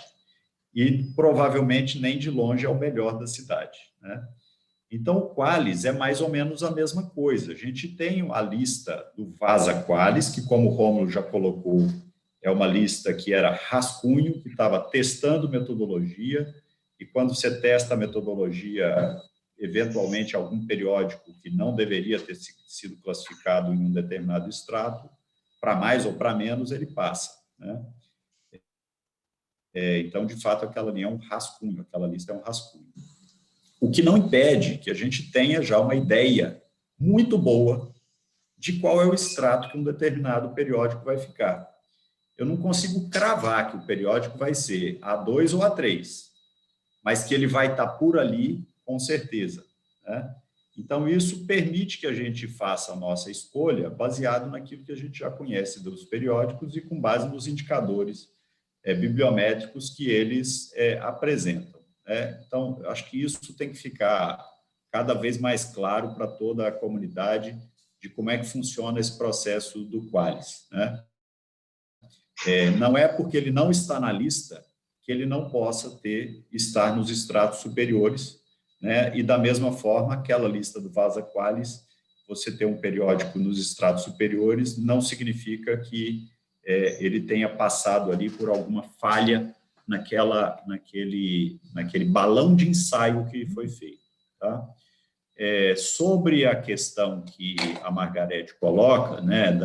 e provavelmente nem de longe é o melhor da cidade, né? Então, o Qualis é mais ou menos a mesma coisa. A gente tem a lista do Vaza Qualis, que, como o Rômulo já colocou, é uma lista que era rascunho, que estava testando metodologia, e quando você testa a metodologia, eventualmente algum periódico que não deveria ter sido classificado em um determinado extrato, para mais ou para menos, ele passa, né? Então, de fato, aquela linha é um rascunho, aquela lista é um rascunho. O que não impede que a gente tenha já uma ideia muito boa de qual é o extrato que um determinado periódico vai ficar. Eu não consigo cravar que o periódico vai ser A2 ou A3, mas que ele vai estar por ali, com certeza, né? Então, isso permite que a gente faça a nossa escolha baseado naquilo que a gente já conhece dos periódicos e com base nos indicadores bibliométricos que eles apresentam, né? Então, eu acho que isso tem que ficar cada vez mais claro para toda a comunidade de como é que funciona esse processo do Qualis, né? Não é porque ele não está na lista que ele não possa estar nos extratos superiores, né? E da mesma forma, aquela lista do Vasa Qualis, você ter um periódico nos extratos superiores, não significa que ele tenha passado ali por alguma falha naquele balão de ensaio que foi feito, tá? Sobre a questão que a Margarete coloca, né,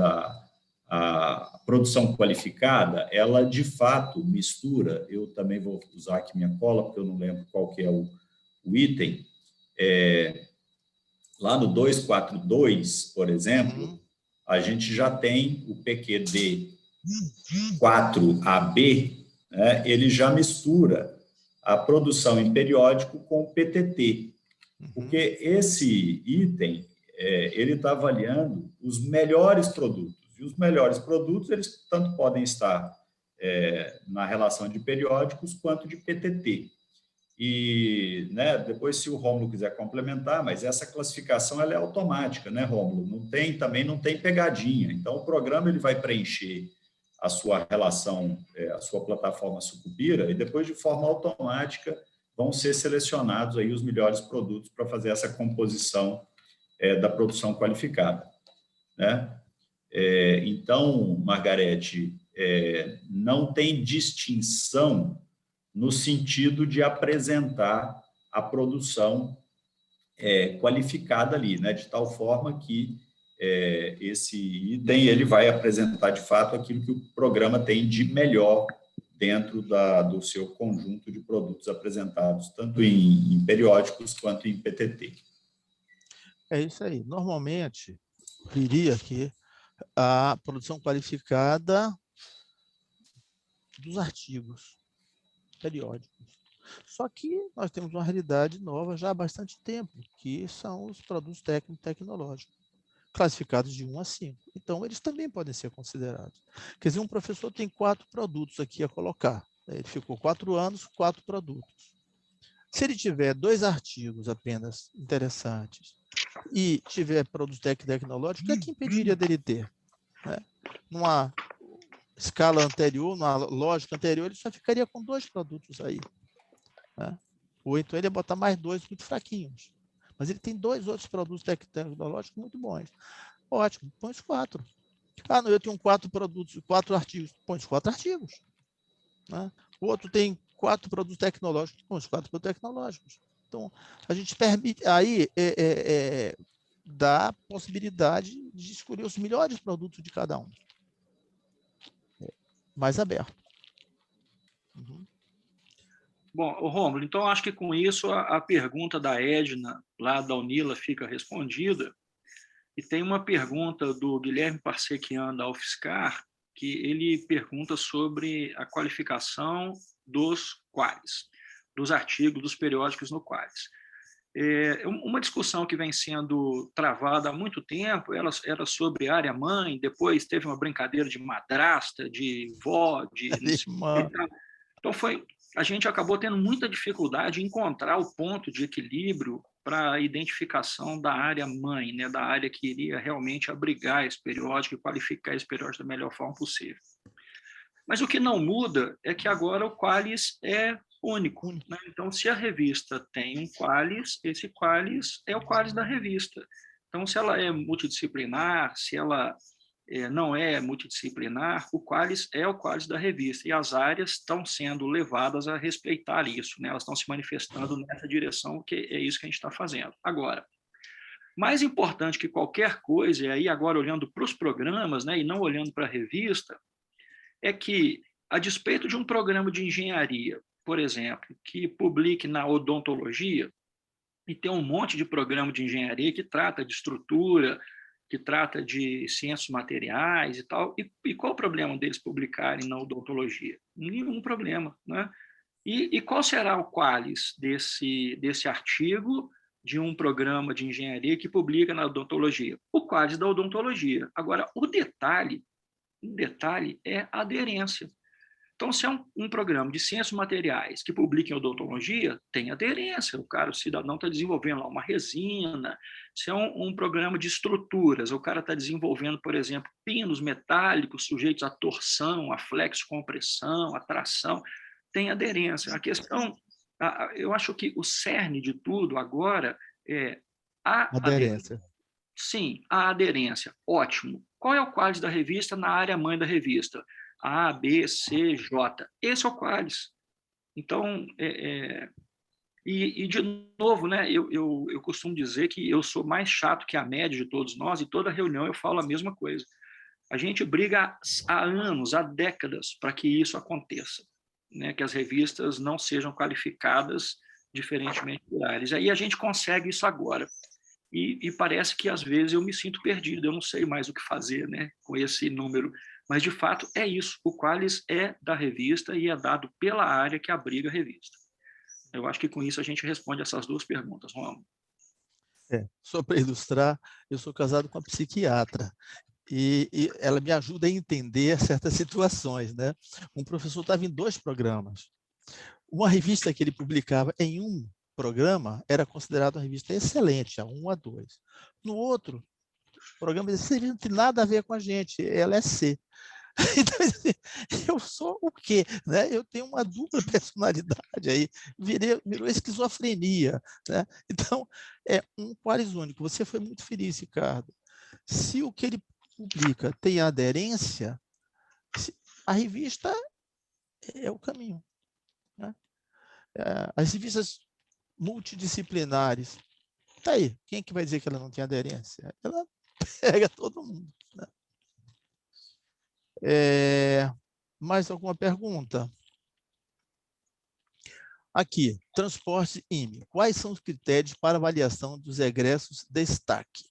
a produção qualificada, ela de fato mistura, eu também vou usar aqui minha cola, porque eu não lembro qual que é o item, lá no 242, por exemplo, a gente já tem o PQD 4AB, né, ele já mistura a produção em periódico com o PTT, porque esse item, ele está avaliando os melhores produtos, e os melhores produtos, eles tanto podem estar na relação de periódicos quanto de PTT. E, né, depois, se o Rômulo quiser complementar, mas essa classificação ela é automática, né, Rômulo? Também não tem pegadinha. Então, o programa ele vai preencher a sua relação, a sua plataforma Sucupira, e depois, de forma automática, vão ser selecionados aí os melhores produtos para fazer essa composição da produção qualificada, né? Então, Margarete, não tem distinção no sentido de apresentar a produção qualificada ali, né? De tal forma que esse item ele vai apresentar, de fato, aquilo que o programa tem de melhor dentro do seu conjunto de produtos apresentados, tanto em periódicos quanto em PTT. É isso aí. Normalmente, diria que a produção qualificada dos artigos periódicos. Só que nós temos uma realidade nova já há bastante tempo, que são os produtos técnico-tecnológicos, classificados de 1 a 5. Então, eles também podem ser considerados. Quer dizer, um professor tem 4 produtos aqui a colocar. Ele ficou 4 anos, 4 produtos. Se ele tiver 2 artigos apenas interessantes e tiver produtos tecnológicos, o que é que impediria dele ter? Né? Numa escala anterior, numa lógica anterior, ele só ficaria com 2 produtos aí. Né? Ou então ele ia botar mais 2 muito fraquinhos. Mas ele tem 2 outros produtos tecnológicos muito bons. Ótimo, põe os 4. Ah, não, eu tenho 4 produtos, 4 artigos. Põe os 4 artigos. Né? O outro tem 4 produtos tecnológicos. Põe os 4 produtos tecnológicos. Então, a gente permite, aí dá a possibilidade de escolher os melhores produtos de cada um. Mais aberto. Bom, Rômulo, então acho que com isso a pergunta da Edna, lá da Unila, fica respondida. E tem uma pergunta do Guilherme Parsequian, da UFSCar, que ele pergunta sobre a qualificação dos Qualis, dos artigos, dos periódicos no Qualis. Uma discussão que vem sendo travada há muito tempo, ela era sobre área-mãe, depois teve uma brincadeira de madrasta, de vó, de... Então, a gente acabou tendo muita dificuldade em encontrar o ponto de equilíbrio para a identificação da área-mãe, né, da área que iria realmente abrigar esse periódico e qualificar esse periódico da melhor forma possível. Mas o que não muda é que agora o Qualis é único. Né? Então, se a revista tem um Qualis, esse Qualis é o Qualis da revista. Então, se ela é multidisciplinar, se ela não é multidisciplinar, o Qualis é o Qualis da revista, e as áreas estão sendo levadas a respeitar isso, né? Elas estão se manifestando nessa direção, que é isso que a gente está fazendo. Agora, mais importante que qualquer coisa, e aí agora olhando para os programas, né, e não olhando para a revista, é que, a despeito de um programa de engenharia, por exemplo, que publique na odontologia, e tem um monte de programa de engenharia que trata de estrutura, que trata de ciências materiais e tal, e qual o problema deles publicarem na odontologia? Nenhum problema, né? E qual será o qualis desse artigo de um programa de engenharia que publica na odontologia? O qualis da odontologia. Agora, o detalhe é a aderência. Então, se é um programa de ciências materiais que publica em odontologia, tem aderência. O cidadão está desenvolvendo lá uma resina. Se é um programa de estruturas, o cara está desenvolvendo, por exemplo, pinos metálicos sujeitos à torção, à flexo-compressão, à tração, tem aderência. A questão, eu acho que o cerne de tudo agora é a Aderência. Sim, a aderência. Ótimo. Qual é o qualis da revista na área mãe da revista? A, B, C, J. Esse é o qualis. Então, de novo, né, eu costumo dizer que eu sou mais chato que a média de todos nós, e toda reunião eu falo a mesma coisa. A gente briga há anos, há décadas, para que isso aconteça, né, que as revistas não sejam qualificadas diferentemente por áreas. Aí a gente consegue isso agora. E parece que, às vezes, eu me sinto perdido, eu não sei mais o que fazer, né, com esse número. Mas, de fato, é isso. O qualis é da revista e é dado pela área que abriga a revista. Eu acho que, com isso, a gente responde essas duas perguntas, Romulo. Só para ilustrar, eu sou casado com uma psiquiatra. E ela me ajuda a entender certas situações, né? Um professor estava em 2 programas. Uma revista que ele publicava em um programa era considerada uma revista excelente, a 1, a 2. No outro programa, esse não tem nada a ver com a gente, ela é C. Então, eu sou o quê? Né? Eu tenho uma dupla personalidade aí, virou esquizofrenia. Né? Então, é um qualis único. Você foi muito feliz, Ricardo. Se o que ele publica tem aderência, a revista é o caminho. Né? As revistas multidisciplinares, tá aí. Quem é que vai dizer que ela não tem aderência? Ela pega todo mundo. Né? Mais alguma pergunta? Aqui, transporte IME. Quais são os critérios para avaliação dos egressos destaque?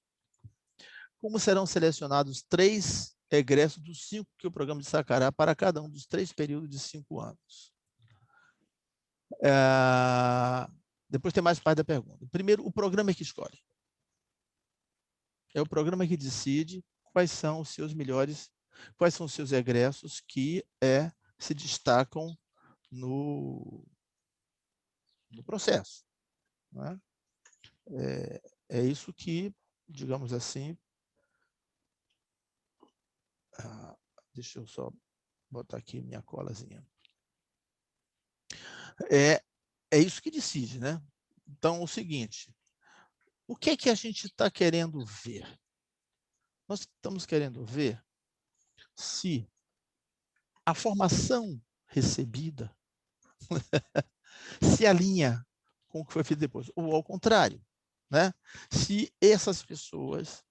Como serão selecionados 3 egressos dos 5 que o programa destacará para cada um dos 3 períodos de 5 anos? Depois tem mais parte da pergunta. Primeiro, o programa que escolhe. É o programa que decide quais são os seus melhores, quais são os seus egressos que se destacam no processo. Né? É isso que, digamos assim, deixa eu só botar aqui minha colazinha. É isso que decide, né? Então, o seguinte, o que é que a gente está querendo ver? Nós estamos querendo ver se a formação recebida se alinha com o que foi feito depois, ou ao contrário, né? Se essas pessoas,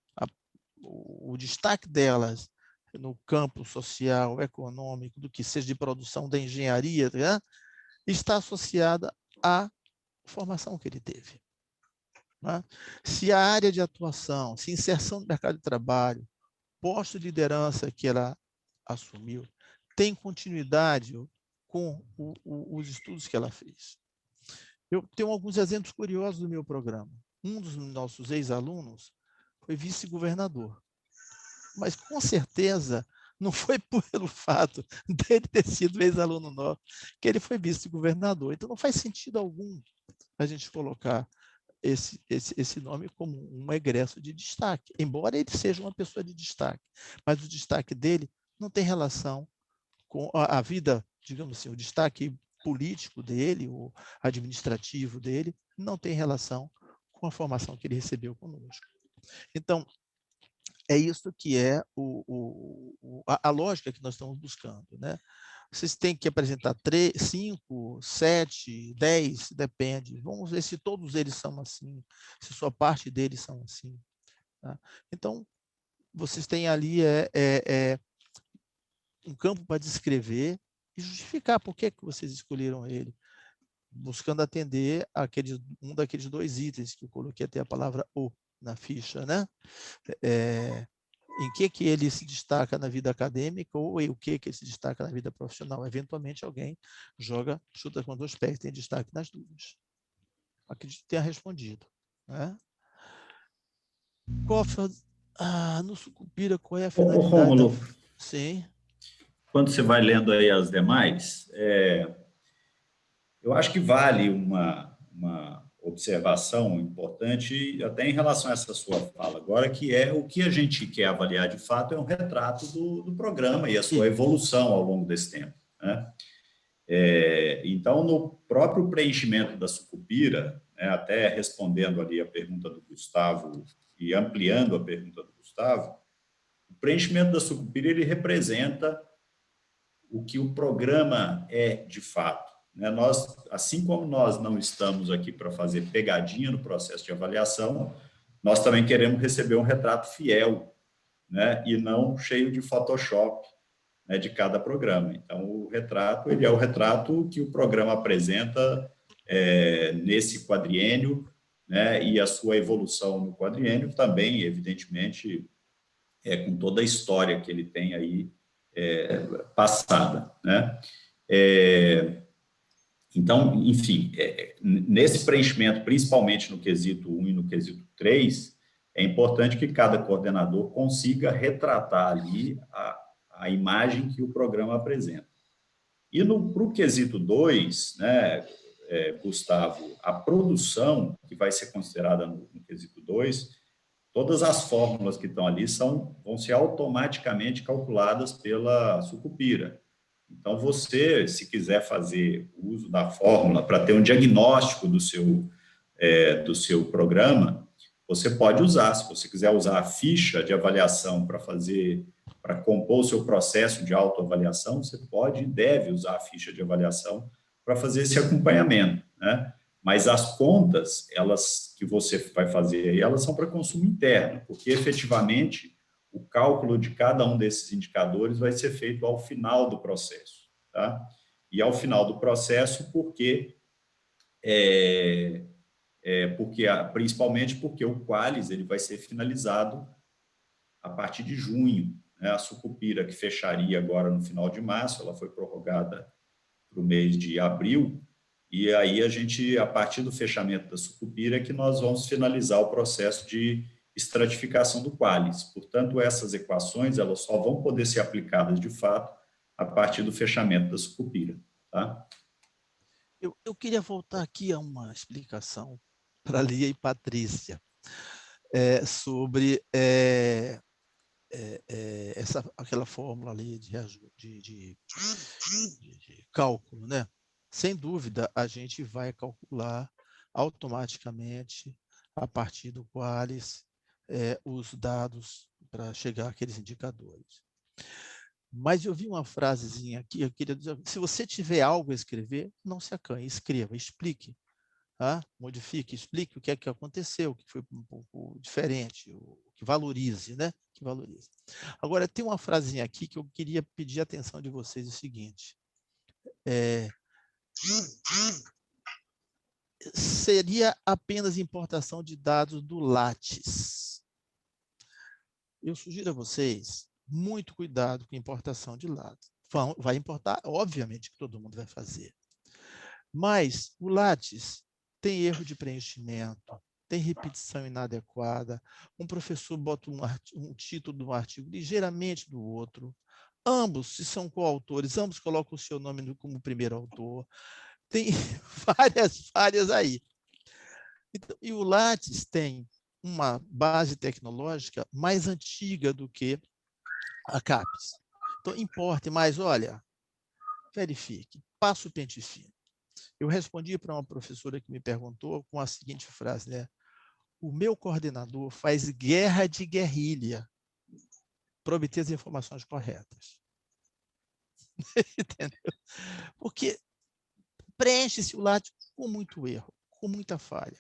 o destaque delas no campo social, econômico, do que seja de produção da engenharia, né? Está associada à formação que ele teve. Né? Se a área de atuação, se inserção no mercado de trabalho, posto de liderança que ela assumiu, tem continuidade com os estudos que ela fez. Eu tenho alguns exemplos curiosos do meu programa. Um dos nossos ex-alunos foi vice-governador, mas com certeza não foi pelo fato dele ter sido ex-aluno nosso que ele foi vice-governador. Então, não faz sentido algum a gente colocar esse nome como um egresso de destaque, embora ele seja uma pessoa de destaque, mas o destaque dele não tem relação com a vida, digamos assim, o destaque político dele, o administrativo dele, não tem relação com a formação que ele recebeu conosco. Então, é isso que é a lógica que nós estamos buscando. Né? Vocês têm que apresentar 3, 5, 7, 10, depende. Vamos ver se todos eles são assim, se sua parte deles são assim. Tá? Então, vocês têm ali um campo para descrever e justificar por que vocês escolheram ele, buscando atender um daqueles 2 itens que eu coloquei até a palavra "o", na ficha, né? Em que ele se destaca na vida acadêmica ou o que ele se destaca na vida profissional. Eventualmente, alguém chuta com 2 pés, tem destaque nas duas. Acredito que tenha respondido. Né? No Sucupira, qual é a finalidade? Rômulo, Sim. quando você vai lendo aí as demais, eu acho que vale uma observação importante, até em relação a essa sua fala agora, que é o que a gente quer avaliar de fato é um retrato do programa e a sua evolução ao longo desse tempo. Né? Então, no próprio preenchimento da Sucupira, né, até respondendo ali a pergunta do Gustavo e ampliando a pergunta do Gustavo, o preenchimento da Sucupira ele representa o que o programa é de fato. Né? Nós, assim como nós não estamos aqui para fazer pegadinha no processo de avaliação, nós também queremos receber um retrato fiel, né? E não cheio de Photoshop, né, de cada programa. Então, o retrato ele é o retrato que o programa apresenta nesse quadriênio, né, e a sua evolução no quadriênio também, evidentemente, com toda a história que ele tem aí passada. Né? Então, enfim, nesse preenchimento, principalmente no quesito 1 e no quesito 3, é importante que cada coordenador consiga retratar ali a imagem que o programa apresenta. E para o quesito 2, né, Gustavo, a produção que vai ser considerada no quesito 2, todas as fórmulas que estão ali vão ser automaticamente calculadas pela Sucupira. Então, você, se quiser fazer uso da fórmula para ter um diagnóstico do seu programa, você pode usar. Se você quiser usar a ficha de avaliação para compor o seu processo de autoavaliação, você pode e deve usar a ficha de avaliação para fazer esse acompanhamento, né? Mas as contas, que você vai fazer aí, elas são para consumo interno, porque efetivamente o cálculo de cada um desses indicadores vai ser feito ao final do processo, tá? E ao final do processo, principalmente porque o Qualis ele vai ser finalizado a partir de junho, né? A Sucupira, que fecharia agora no final de março, ela foi prorrogada para o mês de abril, e aí a partir do fechamento da Sucupira, é que nós vamos finalizar o processo de estratificação do Qualis. Portanto, essas equações elas só vão poder ser aplicadas de fato a partir do fechamento da Sucupira. Tá? Eu queria voltar aqui a uma explicação para a Lia e Patrícia sobre aquela fórmula ali de cálculo, né? Sem dúvida, a gente vai calcular automaticamente, a partir do Qualis, os dados para chegar àqueles indicadores. Mas eu vi uma frasezinha aqui, eu queria dizer, se você tiver algo a escrever, não se acanhe, escreva, explique, tá? Modifique, explique o que é que aconteceu, o que foi um pouco diferente, o que valorize, né? Que valorize. Agora, tem uma frasezinha aqui que eu queria pedir a atenção de vocês, o seguinte, seria apenas importação de dados do Lattes. Eu sugiro a vocês muito cuidado com a importação de dados. Vai importar, obviamente que todo mundo vai fazer. Mas o Lattes tem erro de preenchimento, tem repetição inadequada, um professor bota um título de um artigo ligeiramente do outro, ambos, se são coautores, ambos colocam o seu nome como primeiro autor, tem várias falhas aí. Então, e o Lattes tem uma base tecnológica mais antiga do que a CAPES. Então, importe mais, olha, verifique, passa o pente fino. Eu respondi para uma professora que me perguntou com a seguinte frase, né? O meu coordenador faz guerra de guerrilha para obter as informações corretas. Entendeu? Porque preenche-se o Lattes com muito erro, com muita falha.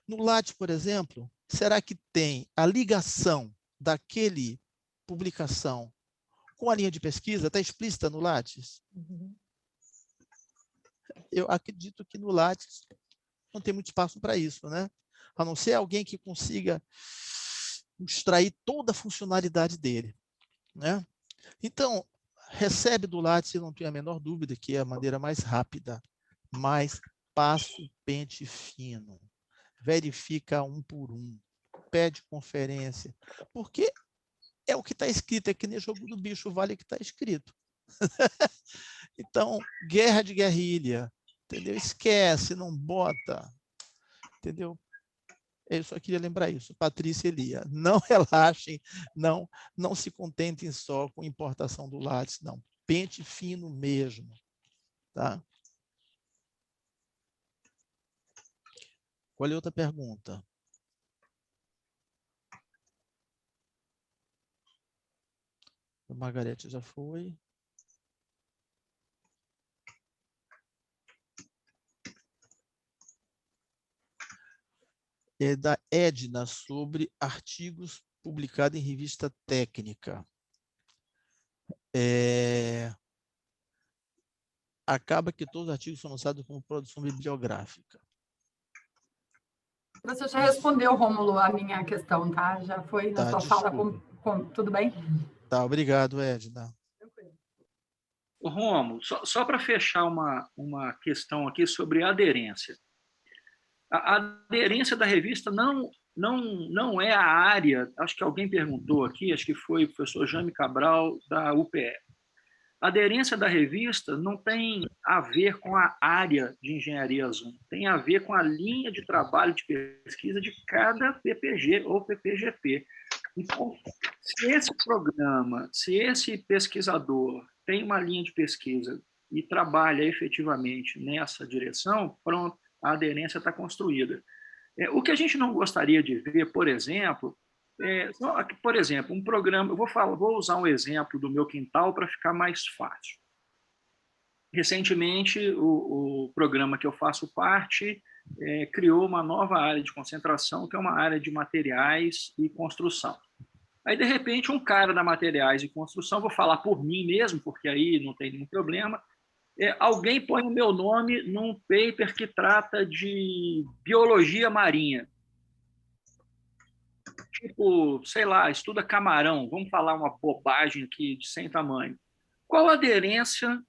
No Lattes, por exemplo, será que tem a ligação daquele publicação com a linha de pesquisa? Está explícita no Lattes? Eu acredito que no Lattes não tem muito espaço para isso, né? a não ser alguém que consiga extrair toda a funcionalidade dele, né? Então, recebe do Lattes, não tenho a menor dúvida que é a maneira mais rápida, mas passa o pente fino, verifica um por um, pede conferência, porque é o que está escrito, é que nem jogo do bicho, vale o que está escrito. Então, guerra de guerrilha, entendeu? Esquece, não bota, entendeu? Eu só queria lembrar isso, Patrícia e Elia, não relaxem, não se contentem só com importação do Lattes, não, pente fino mesmo, tá? Qual é a outra pergunta? A Margarete já foi. É da Edna, sobre artigos publicados em revista técnica. Acaba que todos os artigos são lançados como produção bibliográfica. Você já respondeu, Rômulo, a minha questão, tá? Já foi na sua fala. Tudo bem? Tá, obrigado, Edna. Rômulo, só para fechar uma questão aqui sobre aderência. A aderência da revista não é a área, acho que alguém perguntou aqui, acho que foi o professor Jaime Cabral, da UPE. A aderência da revista não tem a ver com a área de engenharia Zoom, tem a ver com a linha de trabalho de pesquisa de cada PPG ou PPGP. Então, se esse programa, se esse pesquisador tem uma linha de pesquisa e trabalha efetivamente nessa direção, pronto, a aderência está construída. O que a gente não gostaria de ver, por exemplo, um programa, vou usar um exemplo do meu quintal para ficar mais fácil. Recentemente, o programa que eu faço parte criou uma nova área de concentração, que é uma área de materiais e construção. Aí, de repente, um cara da materiais e construção, vou falar por mim mesmo, porque aí não tem nenhum problema, alguém põe o meu nome num paper que trata de biologia marinha. Tipo, sei lá, estuda camarão, vamos falar uma bobagem aqui de sem tamanho. Qual a aderência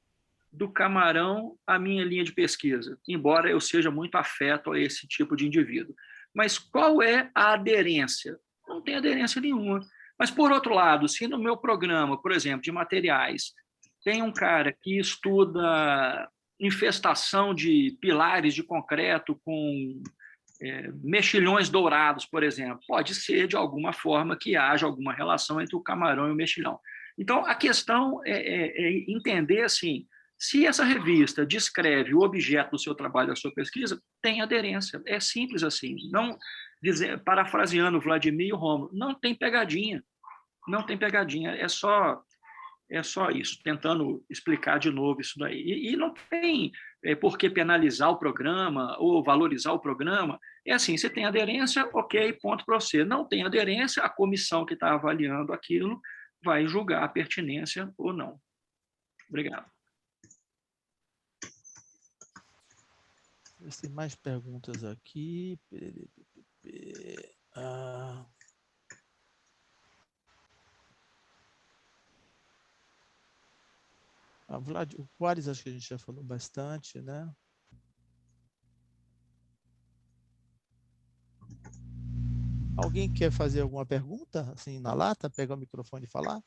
do camarão à minha linha de pesquisa? Embora eu seja muito afeto a esse tipo de indivíduo. Mas qual é a aderência? Não tem aderência nenhuma. Mas, por outro lado, se no meu programa, por exemplo, de materiais, tem um cara que estuda infestação de pilares de concreto com mexilhões dourados, por exemplo, pode ser de alguma forma que haja alguma relação entre o camarão e o mexilhão. Então, a questão é entender assim, se essa revista descreve o objeto do seu trabalho, da sua pesquisa, tem aderência. É simples assim. Não parafraseando Vladimir e Rômulo, não tem pegadinha. Não tem pegadinha. É só isso, tentando explicar de novo isso daí. E não tem por que penalizar o programa ou valorizar o programa. É assim, você tem aderência, ok, ponto para você. Não tem aderência, a comissão que está avaliando aquilo vai julgar a pertinência ou não. Obrigado. Tem mais perguntas aqui. O Quares, acho que a gente já falou bastante, né? Alguém quer fazer alguma pergunta, assim, na lata? Pegar o microfone e falar?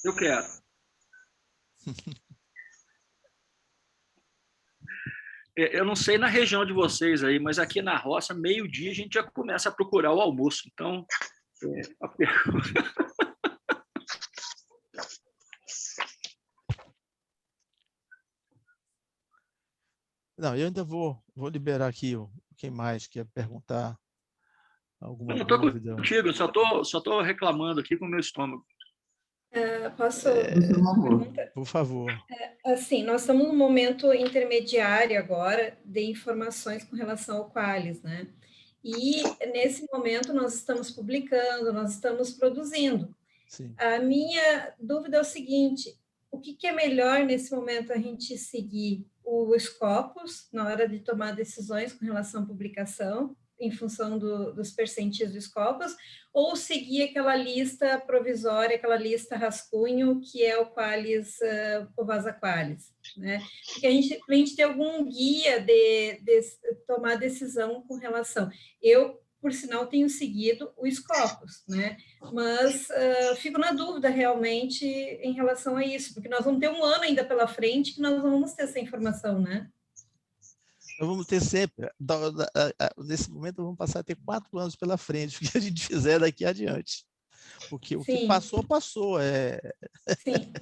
Eu quero. Eu não sei na região de vocês aí, mas aqui na roça, meio-dia, a gente já começa a procurar o almoço. Então, a pergunta... Não, eu ainda vou liberar aqui quem mais quer perguntar alguma eu não estou dúvida. Contigo, eu só tô reclamando aqui com o meu estômago. Posso? Por favor. Assim, nós estamos num momento intermediário agora de informações com relação ao Qualis, né? E nesse momento nós estamos publicando, nós estamos produzindo. Sim. A minha dúvida é o seguinte: o que é melhor nesse momento a gente seguir? o Scopus na hora de tomar decisões com relação à publicação, em função dos percentis do Scopus, ou seguir aquela lista provisória, aquela lista rascunho, que é o Qualis, o Vasa Qualis, né? Porque a gente tem algum guia de tomar decisão com relação. Eu, por sinal, tenho seguido o Scopus, né? Mas fico na dúvida, realmente, em relação a isso, porque nós vamos ter um ano ainda pela frente que nós não vamos ter essa informação, né? Nós vamos ter sempre, nesse momento, vamos passar a ter 4 anos pela frente, o que a gente fizer daqui adiante. Porque o que passou, passou. Sim.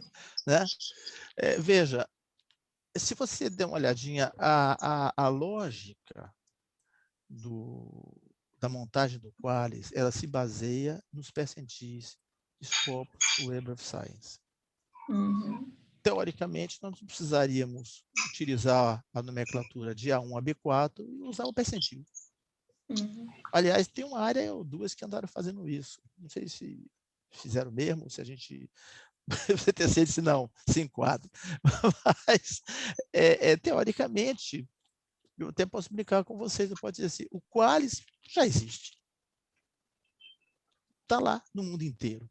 Né? Veja, se você der uma olhadinha, a lógica da montagem do Qualis, ela se baseia nos percentis Scopus Web of Science. Uhum. Teoricamente, nós não precisaríamos utilizar a nomenclatura de A1 a B4 e usar o percentil. Uhum. Aliás, tem uma área ou 2 que andaram fazendo isso. Não sei se fizeram mesmo, se a gente... O CTC disse não, se enquadra. Mas, teoricamente, eu até posso brincar com vocês, eu posso dizer assim, o Qualis já existe. Está lá no mundo inteiro.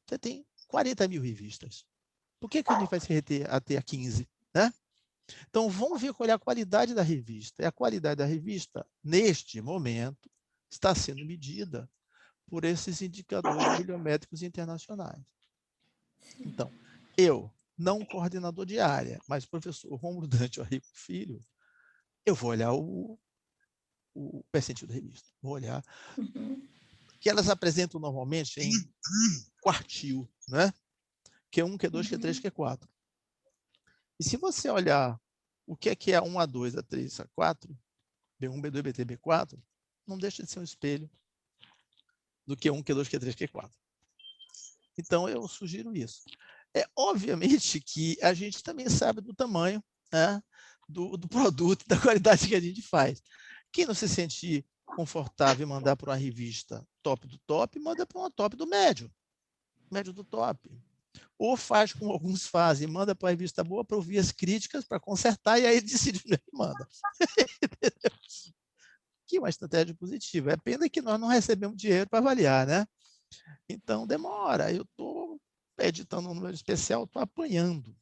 Você tem 40 mil revistas. Por que a gente vai se reter até a 15? Né? Então, vamos ver qual é a qualidade da revista. E a qualidade da revista, neste momento, está sendo medida por esses indicadores bibliométricos internacionais. Então, eu, não coordenador de área, mas professor Rômulo Dante Rico Filho, eu vou olhar o percentil da revista. Vou olhar. Que elas apresentam normalmente em quartil, né? Q1, Q2, Q3, Q4. E se você olhar o que é A1, A2, A3, A4, B1, B2, BT, B4, não deixa de ser um espelho do Q1, Q2, Q3, Q4. Então, eu sugiro isso. Obviamente que a gente também sabe do tamanho, né, do produto, da qualidade que a gente faz. Quem não se sente confortável em mandar para uma revista top do top, manda para uma top do médio. Médio do top. Ou faz como alguns fazem, manda para a revista boa para ouvir as críticas, para consertar, e aí decide onde ele manda. Que é uma estratégia positiva. É pena que nós não recebemos dinheiro para avaliar, né? Então, demora. Eu estou editando um número especial, estou apanhando.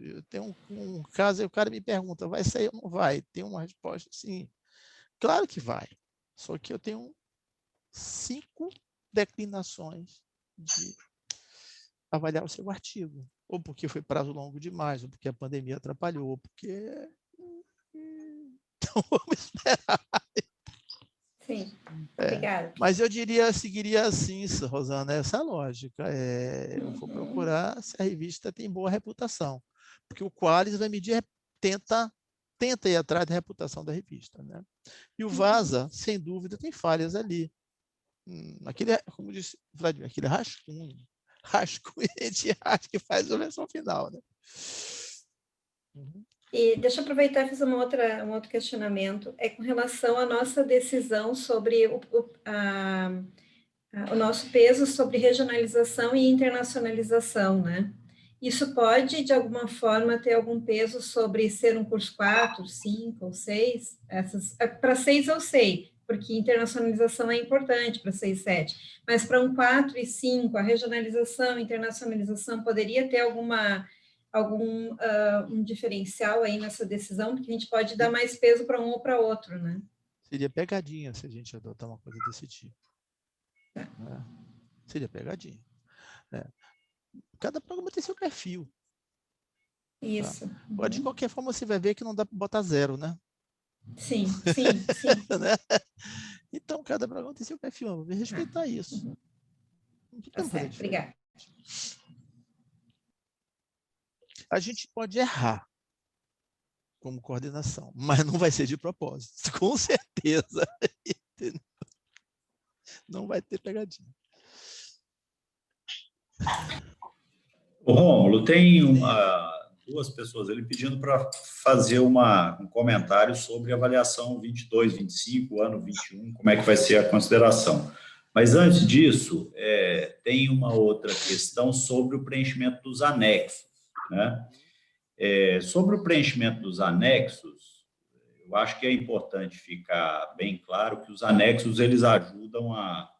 Eu tenho um caso, e o cara me pergunta, vai sair ou não vai? Tem uma resposta assim, claro que vai. Só que eu tenho 5 declinações de avaliar o seu artigo, ou porque foi prazo longo demais, ou porque a pandemia atrapalhou, ou porque... Então, vamos esperar. Sim, obrigada. Mas eu seguiria assim, Rosana, essa lógica. Eu vou procurar se a revista tem boa reputação, porque o Qualis vai medir, tenta ir atrás da reputação da revista, né? E o Vasa, sem dúvida, tem falhas ali. Como disse Vladimir, aquele rascunho a gente acha que faz a versão final, né? E deixa eu aproveitar e fazer um outro questionamento. Com relação à nossa decisão sobre o nosso peso sobre regionalização e internacionalização, né? Isso pode, de alguma forma, ter algum peso sobre ser um curso 4, 5 ou 6? Para 6 eu sei, porque internacionalização é importante para 6 e 7, mas para um 4 e 5, a regionalização e internacionalização poderia ter algum diferencial aí nessa decisão, porque a gente pode dar mais peso para um ou para outro, né? Seria pegadinha se a gente adotar uma coisa desse tipo. Seria pegadinha. Cada programa tem seu perfil. Isso. Tá? Agora, de qualquer forma, você vai ver que não dá para botar 0, né? Sim. Né? Então, cada programa tem seu perfil. Eu vou respeitar isso. Tá certo, obrigada. A gente pode errar como coordenação, mas não vai ser de propósito, com certeza. Não vai ter pegadinha. Ô, Rômulo, tem 2 pessoas ali pedindo para fazer um comentário sobre a avaliação 22, 25, ano 21, como é que vai ser a consideração. Mas antes disso, tem uma outra questão sobre o preenchimento dos anexos, né? Sobre o preenchimento dos anexos, eu acho que é importante ficar bem claro que os anexos eles ajudam a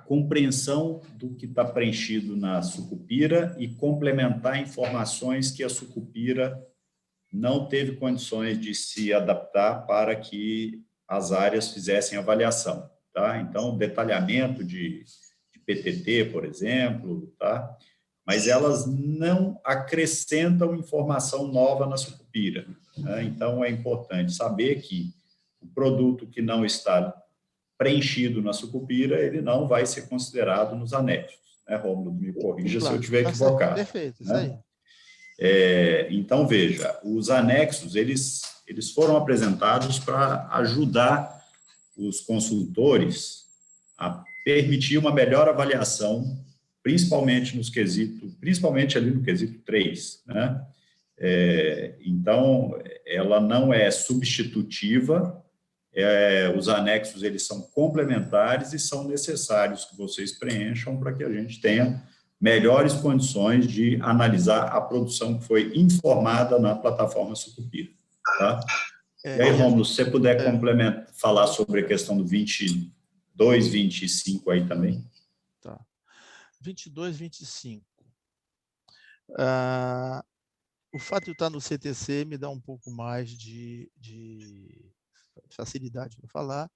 compreensão do que está preenchido na sucupira e complementar informações que a sucupira não teve condições de se adaptar para que as áreas fizessem avaliação, tá? Então, detalhamento de PTT, por exemplo, tá? Mas elas não acrescentam informação nova na sucupira, né? Então, é importante saber que o produto que não está preenchido na sucupira, ele não vai ser considerado nos anexos, né, Rômulo? Me corrija se eu estiver equivocado. Perfeito, isso né? aí. Então, veja, os anexos, eles foram apresentados para ajudar os consultores a permitir uma melhor avaliação, principalmente ali no quesito 3, né? Então, ela não é substitutiva, os anexos, eles são complementares e são necessários que vocês preencham para que a gente tenha melhores condições de analisar a produção que foi informada na plataforma Sucupira, tá? E aí, Rômulo, se você puder complementar, falar sobre a questão do 22, 25 aí também. Tá. 22, 25. O fato de eu estar no CTC me dá um pouco mais de facilidade para falar,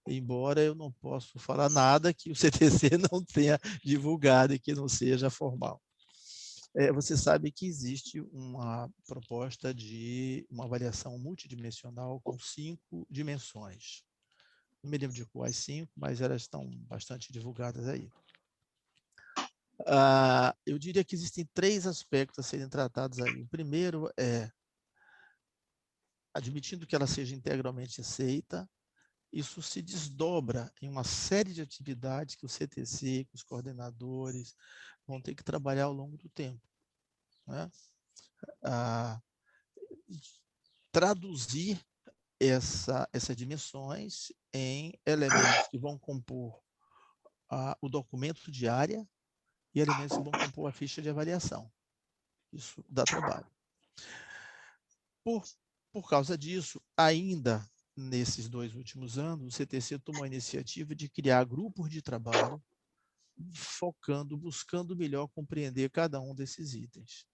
embora eu não possa falar nada que o CTC não tenha divulgado e que não seja formal. Você sabe que existe uma proposta de uma avaliação multidimensional com 5 dimensões. Não me lembro de quais 5, mas elas estão bastante divulgadas aí. Eu diria que existem 3 aspectos a serem tratados aí. O primeiro é, admitindo que ela seja integralmente aceita, isso se desdobra em uma série de atividades que o CTC, que os coordenadores vão ter que trabalhar ao longo do tempo, né? Traduzir essas dimensões em elementos que vão compor o documento de área e elementos que vão compor a ficha de avaliação. Isso dá trabalho. Por causa disso, ainda nesses 2 últimos anos, o CTC tomou a iniciativa de criar grupos de trabalho buscando melhor compreender cada um desses itens.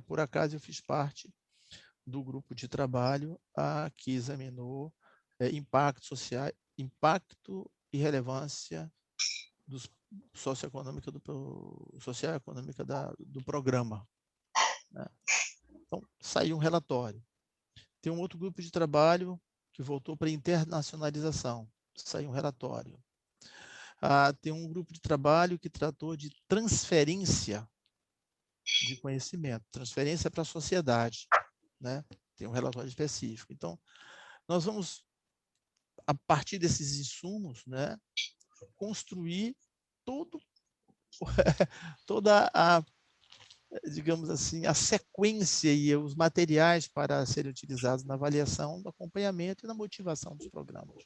Por acaso, eu fiz parte do grupo de trabalho que examinou impacto social, impacto e relevância socioeconômica do programa, né? Então, saiu um relatório. Tem um outro grupo de trabalho que voltou para internacionalização, saiu um relatório. Tem um grupo de trabalho que tratou de transferência de conhecimento, transferência para a sociedade, né? Tem um relatório específico. Então, nós vamos, a partir desses insumos, né, construir toda digamos assim, a sequência e os materiais para serem utilizados na avaliação, no acompanhamento e na motivação dos programas,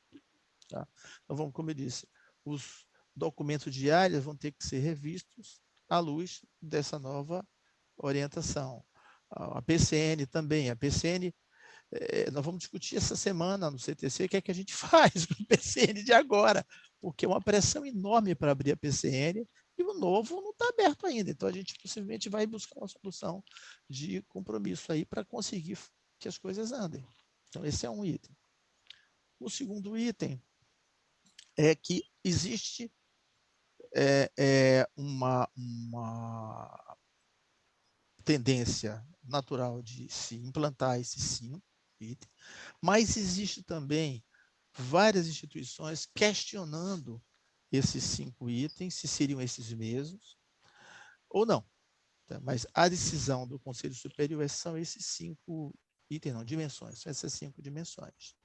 tá? Então, como eu disse, os documentos de áreas vão ter que ser revistos à luz dessa nova orientação. A PCN também. A PCN, nós vamos discutir essa semana no CTC o que é que a gente faz com a PCN de agora, porque é uma pressão enorme para abrir a PCN e o novo não está aberto ainda. Então, a gente possivelmente vai buscar uma solução de compromisso aí para conseguir que as coisas andem. Então, esse é um item. O segundo item é que existe uma tendência natural de se implantar esses 5 itens, mas existe também várias instituições questionando esses 5 itens, se seriam esses mesmos ou não. Tá? Mas a decisão do Conselho Superior são esses 5 itens, não, dimensões, são essas 5 dimensões.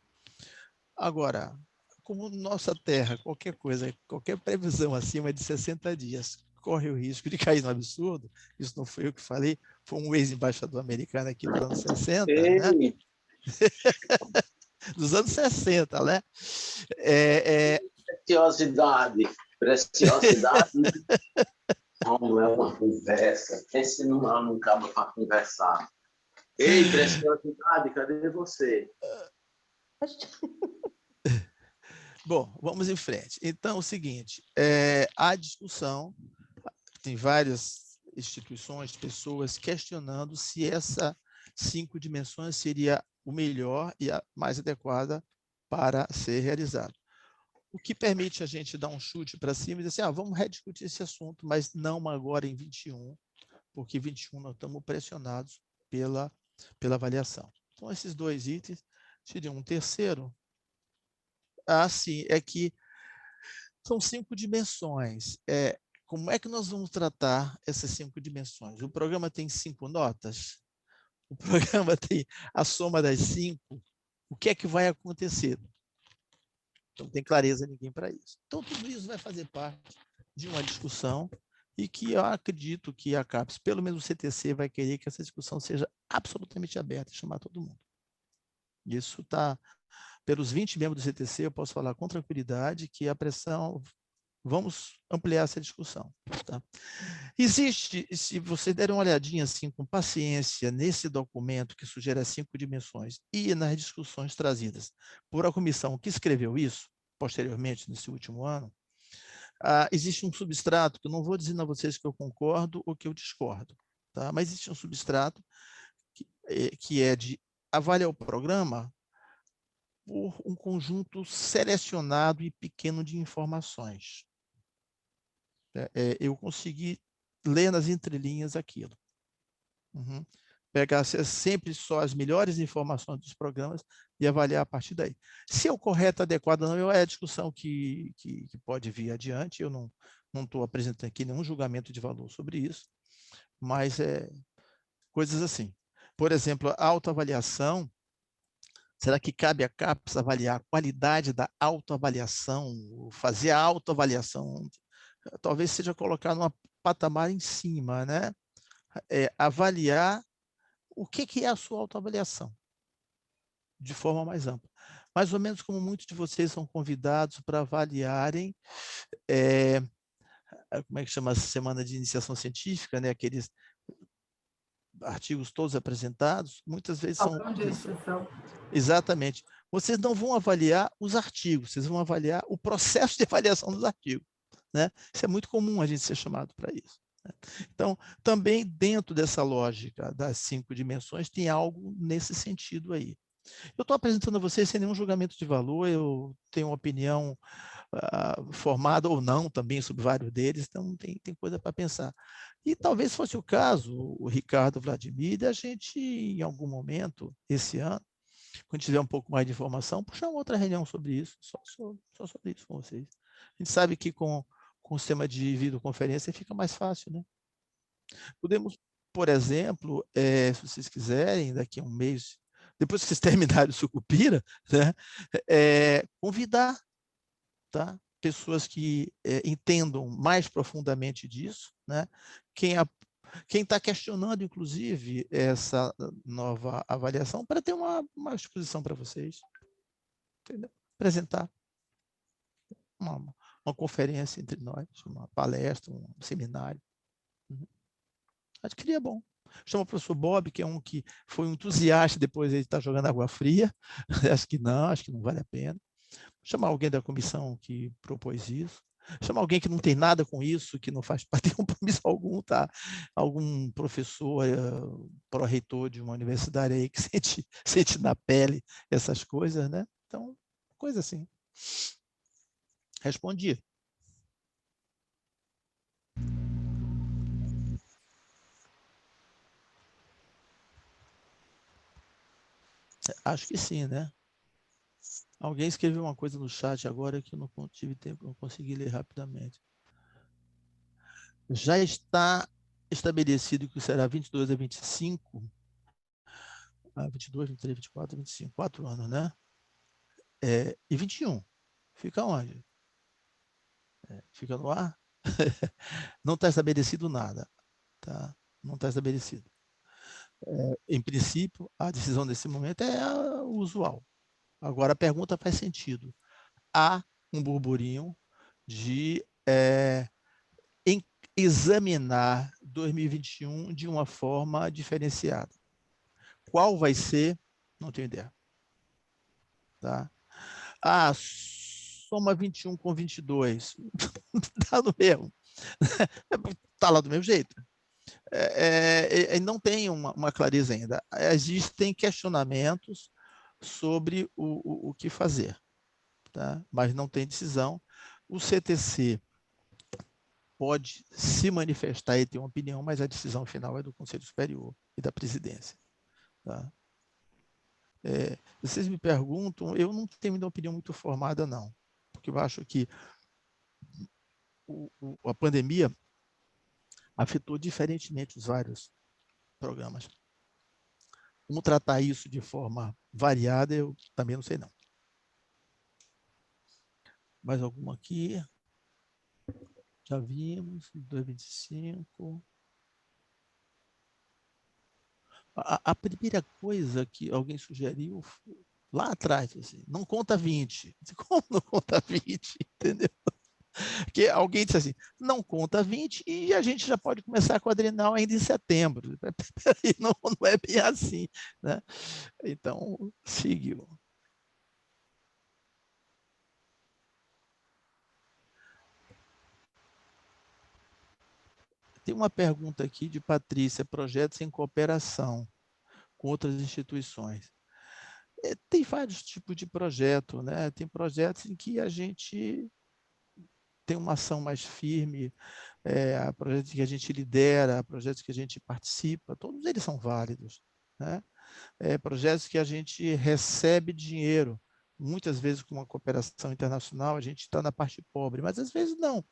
Agora, como nossa Terra, qualquer coisa, qualquer previsão acima de 60 dias corre o risco de cair no absurdo, isso não foi eu que falei, foi um ex-embaixador americano aqui dos anos 60, né? Dos anos 60, né? Preciosidade. Não é uma conversa. Pense num cabo para conversar. Ei, preciosidade, cadê você? Bom, vamos em frente. Então, é o seguinte, a discussão, tem várias instituições, pessoas questionando se essa 5 dimensões seria o melhor e a mais adequada para ser realizado. O que permite a gente dar um chute para cima e dizer assim, vamos rediscutir esse assunto, mas não agora em 21, porque 21 nós estamos pressionados pela avaliação. Então, esses 2 itens seriam um terceiro. Sim, é que são 5 dimensões. Como é que nós vamos tratar essas 5 dimensões? O programa tem 5 notas? O programa tem a soma das 5? O que é que vai acontecer? Não tem clareza ninguém para isso. Então, tudo isso vai fazer parte de uma discussão e que eu acredito que a CAPES, pelo menos o CTC, vai querer que essa discussão seja absolutamente aberta e chamar todo mundo. Isso está... Pelos 20 membros do CTC, eu posso falar com tranquilidade que a pressão... Vamos ampliar essa discussão. Tá? Existe, se vocês derem uma olhadinha assim, com paciência nesse documento que sugere as 5 dimensões e nas discussões trazidas por a comissão que escreveu isso, posteriormente, nesse último ano, existe um substrato, que eu não vou dizer a vocês que eu concordo ou que eu discordo, tá? Mas existe um substrato que é de avaliar o programa por um conjunto selecionado e pequeno de informações. Eu consegui ler nas entrelinhas aquilo. Pegar sempre só as melhores informações dos programas e avaliar a partir daí. Se é o correto, adequado ou não, é a discussão que pode vir adiante. Eu não estou apresentando aqui nenhum julgamento de valor sobre isso, mas coisas assim. Por exemplo, a autoavaliação, será que cabe à CAPES avaliar a qualidade da autoavaliação, fazer a autoavaliação? Talvez seja colocar num patamar em cima, né? Avaliar o que é a sua autoavaliação, de forma mais ampla. Mais ou menos como muitos de vocês são convidados para avaliarem, como é que chama a semana de iniciação científica, né? Aqueles artigos todos apresentados, muitas vezes são... Exatamente. Vocês não vão avaliar os artigos, vocês vão avaliar o processo de avaliação dos artigos. Né? Isso é muito comum a gente ser chamado para isso. Né? Então, também dentro dessa lógica das 5 dimensões, tem algo nesse sentido aí. Eu estou apresentando a vocês sem nenhum julgamento de valor, eu tenho uma opinião formada ou não também sobre vários deles, então tem coisa para pensar. E talvez fosse o caso, o Ricardo, o Vladimir, da gente, em algum momento, esse ano, quando tiver um pouco mais de informação, puxar uma outra reunião sobre isso, só sobre isso com vocês. A gente sabe que com o sistema de videoconferência fica mais fácil, né? Podemos, por exemplo, se vocês quiserem, daqui a um mês, depois que vocês terminarem o Sucupira, né, convidar, tá, pessoas que entendam mais profundamente disso, né? Quem está questionando, inclusive, essa nova avaliação, para ter uma exposição para vocês, entendeu? Apresentar uma conferência entre nós, uma palestra, um seminário. Acho que seria bom. Chama o professor Bob, que é um que foi um entusiasta, depois ele está jogando água fria. Acho que não vale a pena. Chamar alguém da comissão que propôs isso. Chamar alguém que não tem nada com isso, que não faz parte de compromisso algum, tá? Algum professor, pró-reitor de uma universidade aí que sente na pele essas coisas, né? Então, coisa assim. Respondi. Acho que sim, né? Alguém escreveu uma coisa no chat agora que eu não tive tempo, não consegui ler rapidamente. Já está estabelecido que será 22 a 25, 22, 23, 24, 25, 4 anos, né? E 21, fica onde? Fica no ar? Não está estabelecido nada, tá? Não está estabelecido. Em princípio, a decisão nesse momento é a usual. Agora, a pergunta faz sentido. Há um burburinho de examinar 2021 de uma forma diferenciada. Qual vai ser? Não tenho ideia. Tá? Ah, soma 21 com 22. Está no mesmo. Está lá do mesmo jeito. Não tem uma clareza ainda. Existem questionamentos sobre o que fazer, tá? Mas não tem decisão. O CTC pode se manifestar e ter uma opinião, mas a decisão final é do Conselho Superior e da presidência. Tá? Vocês me perguntam, eu não tenho uma opinião muito formada, não, porque eu acho que a pandemia afetou diferentemente os vários programas. Como tratar isso de forma variada, eu também não sei, não. Mais alguma aqui? Já vimos, 2025. A primeira coisa que alguém sugeriu lá atrás, assim, não conta 20. Como não conta 20? Entendeu? Porque alguém disse assim, não conta 20 e a gente já pode começar a quadrenal ainda em setembro. Não é bem assim, né? Então, seguiu. Tem uma pergunta aqui de Patrícia, projetos em cooperação com outras instituições. Tem vários tipos de projeto, né? Tem projetos em que a gente tem uma ação mais firme, projetos que a gente lidera, projetos que a gente participa, todos eles são válidos, né? Projetos que a gente recebe dinheiro, muitas vezes com uma cooperação internacional, a gente está na parte pobre, mas às vezes não.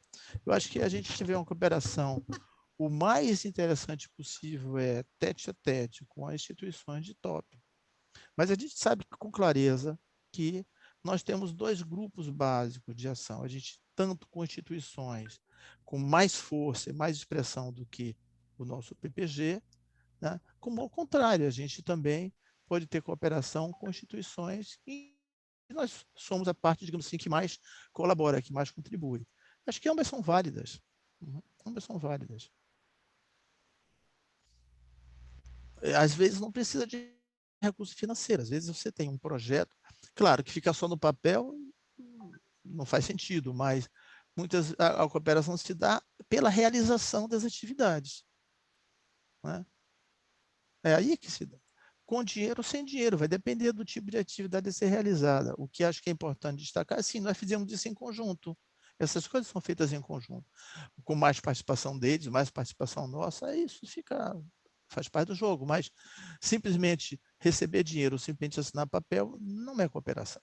Eu acho que a gente tiver uma cooperação o mais interessante possível tete a tete com as instituições de top. Mas a gente sabe com clareza que nós temos dois grupos básicos de ação. A gente, tanto com instituições com mais força e mais expressão do que o nosso PPG, né? Como ao contrário, a gente também pode ter cooperação com instituições que nós somos a parte, digamos assim, que mais colabora, que mais contribui. Acho que ambas são válidas. Ambas são válidas. Às vezes não precisa de recurso financeiro, às vezes você tem um projeto, claro que fica só no papel não faz sentido, mas a cooperação se dá pela realização das atividades, né? É aí que se dá. Com dinheiro ou sem dinheiro, vai depender do tipo de atividade a ser realizada. O que acho que é importante destacar, sim, nós fizemos isso em conjunto. Essas coisas são feitas em conjunto. Com mais participação deles, mais participação nossa, isso faz parte do jogo, mas simplesmente receber dinheiro, simplesmente assinar papel, não é cooperação.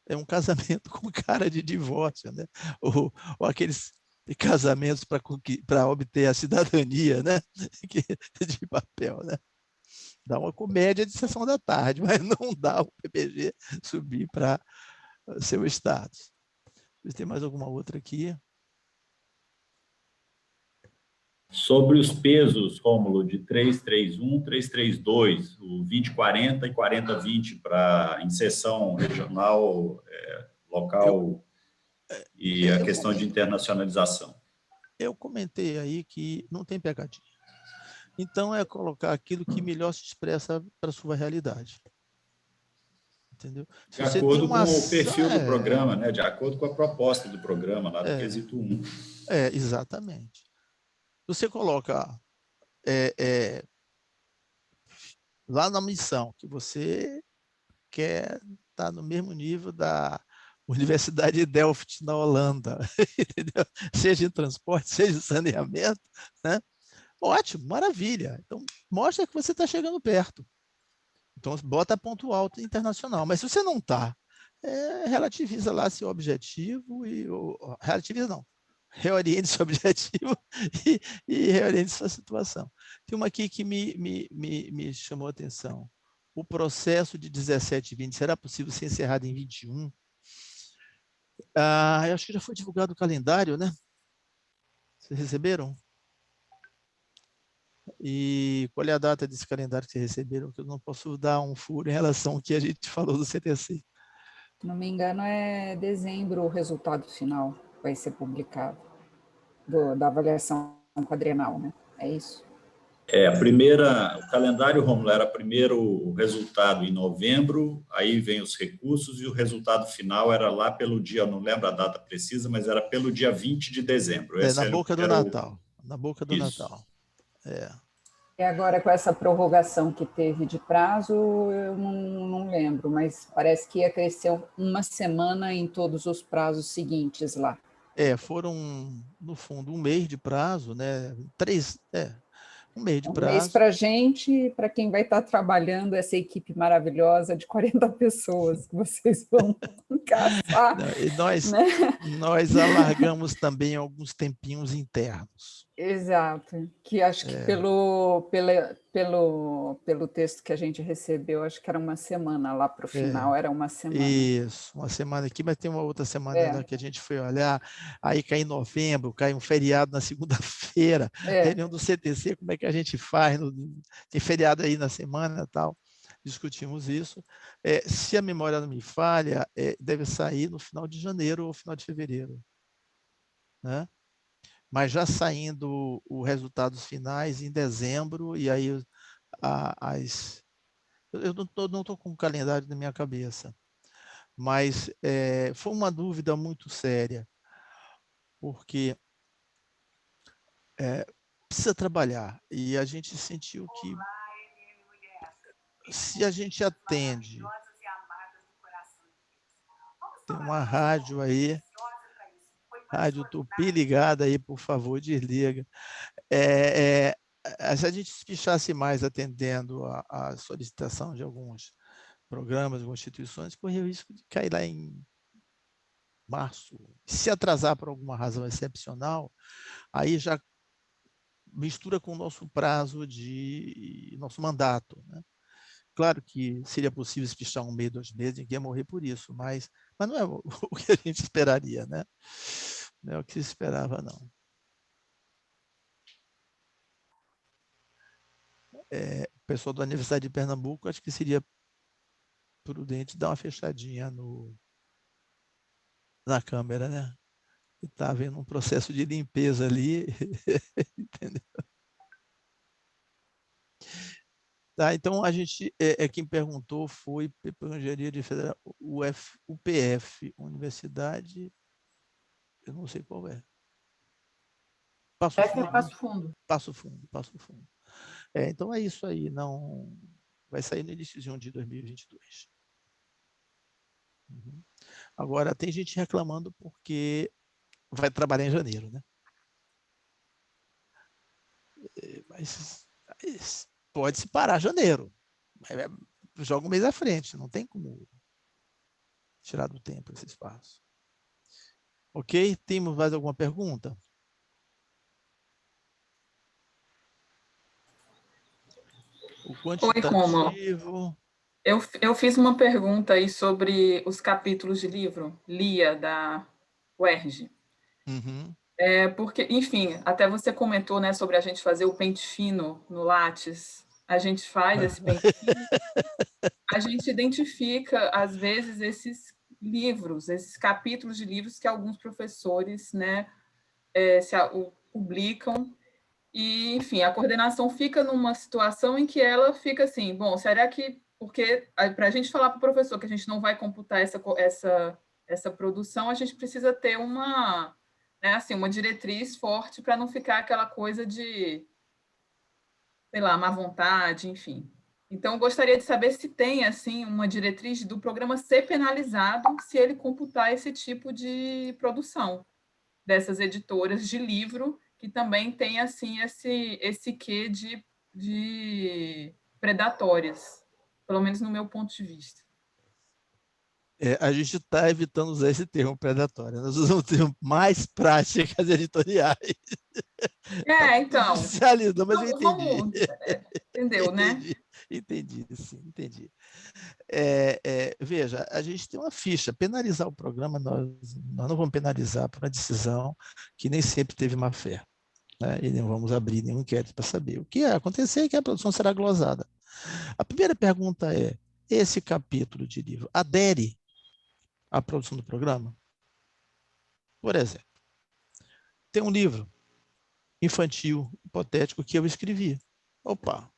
É um casamento com cara de divórcio, né? Ou aqueles casamentos para obter a cidadania, né? De papel, né? Dá uma comédia de sessão da tarde, mas não dá o PPG subir para seu status. Tem mais alguma outra aqui? Sobre os pesos, Rômulo, de 331, 332, o 2040 e 4020 para inserção regional, local e a questão de internacionalização. Eu comentei aí que não tem pegadinha. Então, é colocar aquilo que melhor se expressa para a sua realidade. Entendeu? De acordo com o perfil do programa, né? De acordo com a proposta do programa, lá do quesito 1. Exatamente. Você coloca lá na missão que você quer estar no mesmo nível da Universidade de Delft, na Holanda, entendeu? Seja em transporte, seja em saneamento, né? Ótimo, maravilha. Então, mostra que você está chegando perto. Então, bota ponto alto internacional. Mas se você não está, relativiza lá seu objetivo relativiza não. Reoriente seu objetivo e reoriente sua situação. Tem uma aqui que me chamou a atenção. O processo de 17 e 20, será possível ser encerrado em 21? Eu acho que já foi divulgado o calendário, né? Vocês receberam? E qual é a data desse calendário que vocês receberam? Que eu não posso dar um furo em relação ao que a gente falou do CTC. Se não me engano, é dezembro o resultado final vai ser publicado. da avaliação quadrienal, né? É isso? O calendário, Rômulo, era primeiro o resultado em novembro, aí vem os recursos, e o resultado final era lá pelo dia, não lembro a data precisa, mas era pelo dia 20 de dezembro. Na boca do Natal. Na boca do Isso. Natal. E agora, com essa prorrogação que teve de prazo, eu não lembro, mas parece que ia crescer uma semana em todos os prazos seguintes lá. Foram, no fundo, um mês de prazo, né? Um mês de Um prazo. mês para a gente, para quem vai estar trabalhando, essa equipe maravilhosa de 40 pessoas que vocês vão caçar. E nós, né? nós alargamos também alguns tempinhos internos. Exato, que acho que pelo texto que a gente recebeu, acho que era uma semana lá para o final, era uma semana. Isso, uma semana aqui, mas tem uma outra semana que a gente foi olhar, aí cai em novembro, cai um feriado na segunda-feira, reunião do CTC, como é que a gente faz? Tem feriado aí na semana e tal, discutimos isso. Se a memória não me falha, deve sair no final de janeiro ou final de fevereiro, né? Mas já saindo os resultados finais em dezembro, e aí eu não estou com o calendário na minha cabeça, mas foi uma dúvida muito séria, porque precisa trabalhar, e a gente sentiu que se a gente atende, tem uma rádio aí, Rádio Tupi ligada aí, por favor, desliga. Se a gente espichasse mais atendendo a solicitação de alguns programas, algumas instituições, corria o risco de cair lá em março. Se atrasar por alguma razão excepcional, aí já mistura com o nosso prazo de nosso mandato, né? Claro que seria possível espichar 1 mês, 2 meses, ninguém ia morrer por isso, mas não é o que a gente esperaria, né? Não é o que se esperava, não. O pessoal da Universidade de Pernambuco, acho que seria prudente dar uma fechadinha na câmera, né? Está havendo um processo de limpeza ali, entendeu? Tá, então, a gente, quem perguntou foi pela Engenharia de Federal, UPF, Universidade, eu não sei qual é. Passo Fundo. Passo Fundo. Passo Fundo. Então, é isso aí, não vai sair no início de 2022. Uhum. Agora, tem gente reclamando porque vai trabalhar em janeiro, né? Mas pode-se parar janeiro. Joga um mês à frente, não tem como tirar do tempo esse espaço. Ok? Temos mais alguma pergunta? O quantitativo... Oi, Rômulo. Eu fiz uma pergunta aí sobre os capítulos de livro, Lia, da UERJ. Uhum. Porque, enfim, até você comentou, né, sobre a gente fazer o pente fino no Lattes. A gente faz esse pente fino. A gente identifica, às vezes, esses livros, esses capítulos de livros que alguns professores, né, publicam. E, enfim, a coordenação fica numa situação em que ela fica assim, bom, será que... Porque para a gente falar para o professor que a gente não vai computar essa produção, a gente precisa ter uma diretriz forte para não ficar aquela coisa de, sei lá, má vontade, enfim. Então, eu gostaria de saber se tem, assim, uma diretriz do programa ser penalizado se ele computar esse tipo de produção dessas editoras de livro, que também tem, assim, esse quê de predatórias, pelo menos no meu ponto de vista. A gente está evitando usar esse termo predatório. Nós usamos o termo mais práticas editoriais. Então. Mas eu entendi. Entendeu, né? Entendi, sim, entendi. Veja, a gente tem uma ficha. Penalizar o programa, nós não vamos penalizar por uma decisão que nem sempre teve má fé, né? E não vamos abrir nenhum inquérito para saber. O que vai acontecer é que a produção será glosada. A primeira pergunta é: esse capítulo de livro adere à produção do programa? Por exemplo, tem um livro infantil hipotético que eu escrevi. Opa,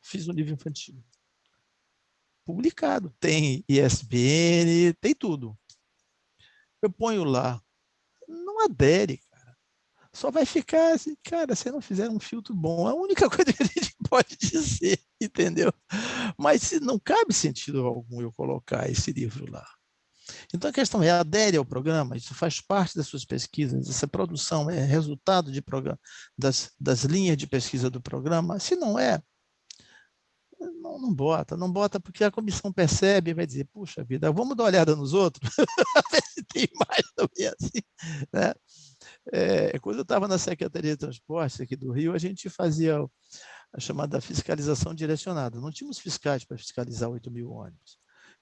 fiz um livro infantil. Publicado, tem ISBN, tem tudo. Eu ponho lá, não adere, cara. Só vai ficar assim, cara, se não fizer um filtro bom, é a única coisa que a gente pode dizer, entendeu? Mas se não cabe sentido algum eu colocar esse livro lá. Então a questão é, adere ao programa, isso faz parte das suas pesquisas, essa produção é resultado de programa, das linhas de pesquisa do programa. Se não é, não bota porque a comissão percebe e vai dizer, puxa vida, vamos dar uma olhada nos outros, ver se tem mais também assim. Né? Quando eu estava na Secretaria de Transportes aqui do Rio, a gente fazia a chamada fiscalização direcionada. Não tínhamos fiscais para fiscalizar 8.000 ônibus.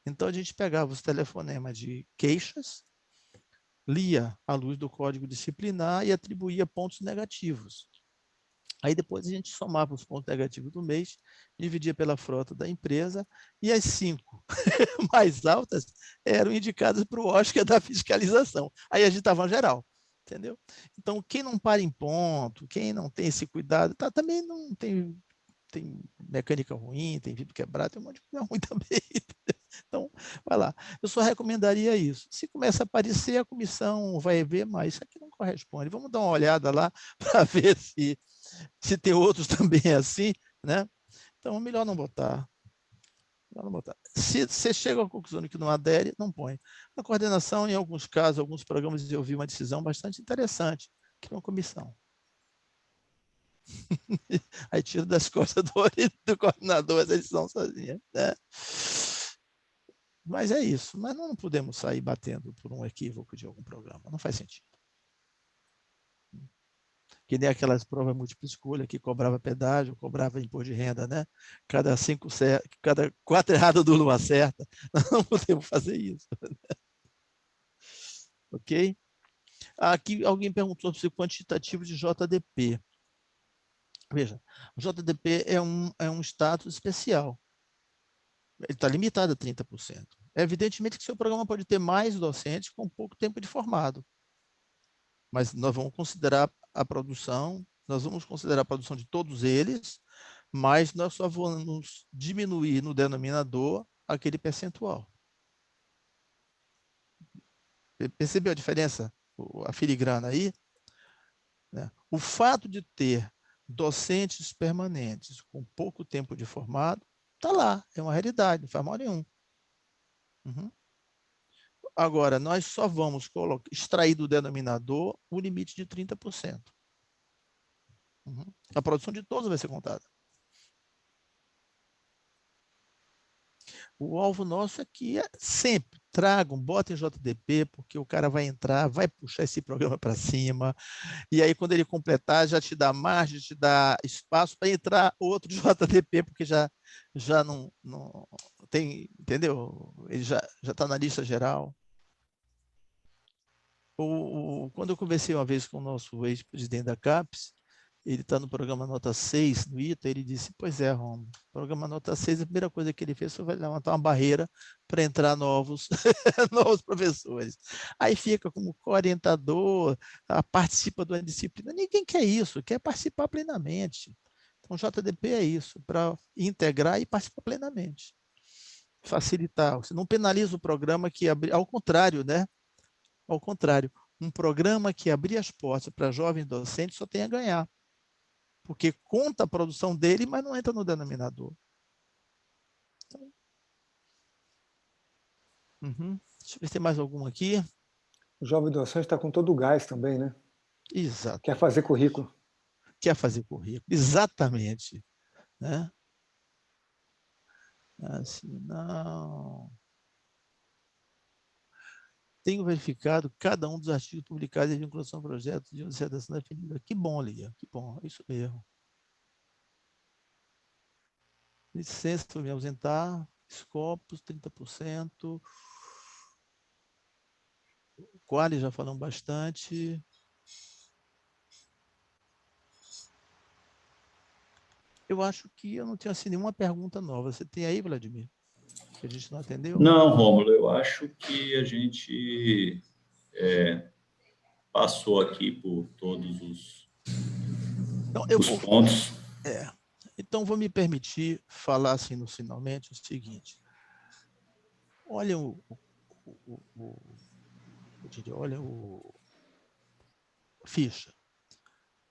Então, a gente pegava os telefonemas de queixas, lia à luz do código disciplinar e atribuía pontos negativos. Aí depois a gente somava os pontos negativos do mês, dividia pela frota da empresa, e as 5 mais altas eram indicadas para o Oscar da fiscalização. Aí a gente estava geral, entendeu? Então, quem não para em ponto, quem não tem esse cuidado, também não tem mecânica ruim, tem vidro quebrado, tem um monte de coisa ruim também. Então, vai lá. Eu só recomendaria isso. Se começa a aparecer, a comissão vai ver, mas isso aqui não corresponde. Vamos dar uma olhada lá para ver se tem outros também assim, né? Então, melhor não botar. Se você chega à conclusão de que não adere, não põe. A coordenação, em alguns casos, alguns programas, eu vi uma decisão bastante interessante, que é uma comissão. Aí tira das costas do coordenador essa decisão sozinha. Né? Mas é isso. Mas não podemos sair batendo por um equívoco de algum programa. Não faz sentido. Que nem aquelas provas múltipla escolha que cobrava pedágio, cobrava imposto de renda, né? Cada 4 erradas do Lula acerta. Nós não podemos fazer isso. Ok? Aqui alguém perguntou sobre o quantitativo de JDP. Veja, o JDP é um status especial. Ele está limitado a 30%. Evidentemente que seu programa pode ter mais docentes com pouco tempo de formado. Mas nós vamos considerar a produção de todos eles, mas nós só vamos diminuir no denominador aquele percentual. Percebeu a diferença? A filigrana aí? Né? O fato de ter docentes permanentes com pouco tempo de formado, está lá, é uma realidade, não faz mal nenhum. Uhum. Agora, nós só vamos extrair do denominador o limite de 30%. Uhum. A produção de todos vai ser contada. O alvo nosso aqui é sempre, botem JDP, porque o cara vai entrar, vai puxar esse programa para cima, e aí quando ele completar, já te dá margem, te dá espaço para entrar outro JDP, porque já não tem, entendeu? Ele já está na lista geral. Quando eu conversei uma vez com o nosso ex-presidente da CAPES, ele está no programa Nota 6, no ITA, ele disse, pois é, Romulo, programa Nota 6, a primeira coisa que ele fez foi levantar uma barreira para entrar novos professores. Aí fica como co-orientador, participa de uma disciplina. Ninguém quer isso, quer participar plenamente. Então, o JDP é isso, para integrar e participar plenamente. Facilitar. Você não penaliza o programa que abre, ao contrário, né? Ao contrário, um programa que abrir as portas para jovens docentes só tem a ganhar. Porque conta a produção dele, mas não entra no denominador. Então, Deixa eu ver se tem mais algum aqui. O jovem docente está com todo o gás também, né? Exato. Quer fazer currículo. Quer fazer currículo, exatamente. Né? Assim, não. Tenho verificado cada um dos artigos publicados em vinculação ao projeto de dissertação defendida. Que bom, Lia, que bom, é isso mesmo. Licença para me ausentar, Scopus, 30%. Quali já falamos bastante. Eu acho que eu não tenho assim nenhuma pergunta nova. Você tem aí, Vladimir? Que a gente não atendeu? Não, Rômulo, eu acho que a gente passou aqui por todos Então, pontos. Então, vou me permitir falar assim, no finalmente, o seguinte. Olha ficha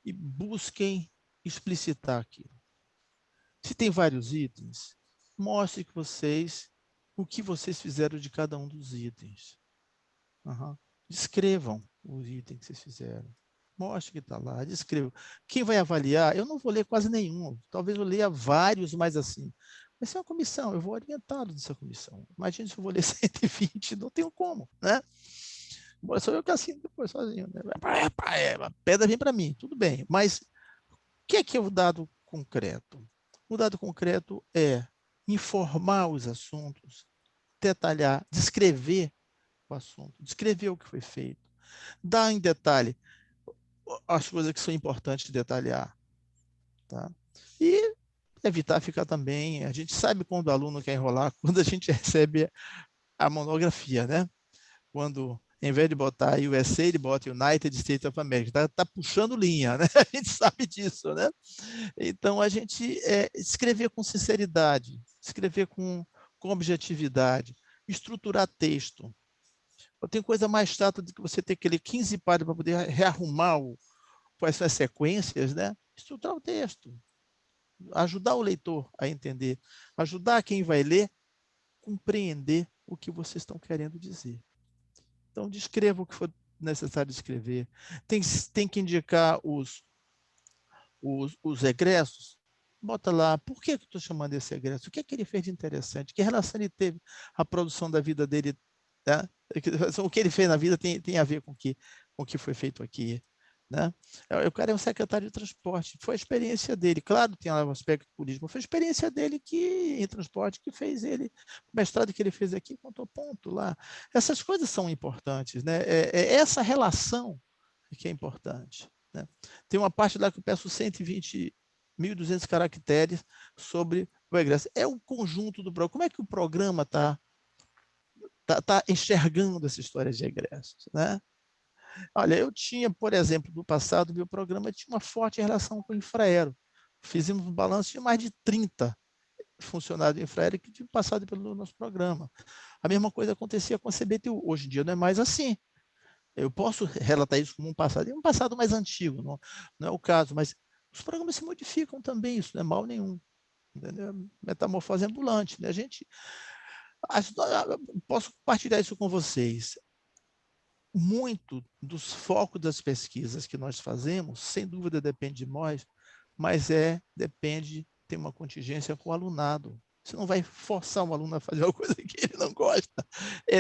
e busquem explicitar aquilo. Se tem vários itens, mostre o que vocês fizeram de cada um dos itens. Descrevam o item que vocês fizeram. Mostre que está lá, descrevam. Quem vai avaliar, eu não vou ler quase nenhum, talvez eu leia vários, mas assim, vai ser uma comissão, eu vou orientá-lo dessa comissão. Imagina se eu vou ler 120, não tenho como, né? Sou eu que assino depois sozinho, né? A pedra vem para mim, tudo bem, mas o que é o dado concreto? O dado concreto é informar os assuntos, detalhar, descrever o assunto, descrever o que foi feito, dar em detalhe as coisas que são importantes detalhar, tá? E evitar ficar também, a gente sabe quando o aluno quer enrolar, quando a gente recebe a monografia, né? Quando, em vez de botar USA, ele bota United States of America, tá puxando linha, né? A gente sabe disso, né? Então, a gente escrever com sinceridade, escrever com objetividade, estruturar texto. Tem coisa mais chata do que você ter que ler 15 páginas para poder rearrumar quais são as sequências, né? Estruturar o texto, ajudar o leitor a entender, ajudar quem vai ler a compreender o que vocês estão querendo dizer. Então, descreva o que for necessário escrever. Tem que indicar os egressos. Bota lá, por que eu estou chamando esse egresso? O que é que ele fez de interessante? Que relação ele teve à produção da vida dele? Né? O que ele fez na vida tem a ver com o que foi feito aqui. Né? O cara é um secretário de transporte, foi a experiência dele, claro, tem lá o aspecto político, foi a experiência dele em transporte que fez ele, o mestrado que ele fez aqui, contou ponto lá. Essas coisas são importantes, né? Essa relação que é importante. Né? Tem uma parte lá que eu peço 120.200 caracteres sobre o egresso. É o conjunto do programa. Como é que o programa está enxergando essa história de egressos, né? Olha, eu tinha, por exemplo, no passado, meu programa tinha uma forte relação com o Infraero. Fizemos um balanço de mais de 30 funcionários do Infraero que tinham passado pelo nosso programa. A mesma coisa acontecia com a CBTU. Hoje em dia não é mais assim. Eu posso relatar isso como um passado mais antigo, não é o caso, mas os programas se modificam também, isso não é mal nenhum. Entendeu? Metamorfose ambulante. Né? Posso compartilhar isso com vocês. Muito dos focos das pesquisas que nós fazemos, sem dúvida, depende de nós, mas tem uma contingência com o alunado. Você não vai forçar o aluno a fazer uma coisa que ele não gosta. É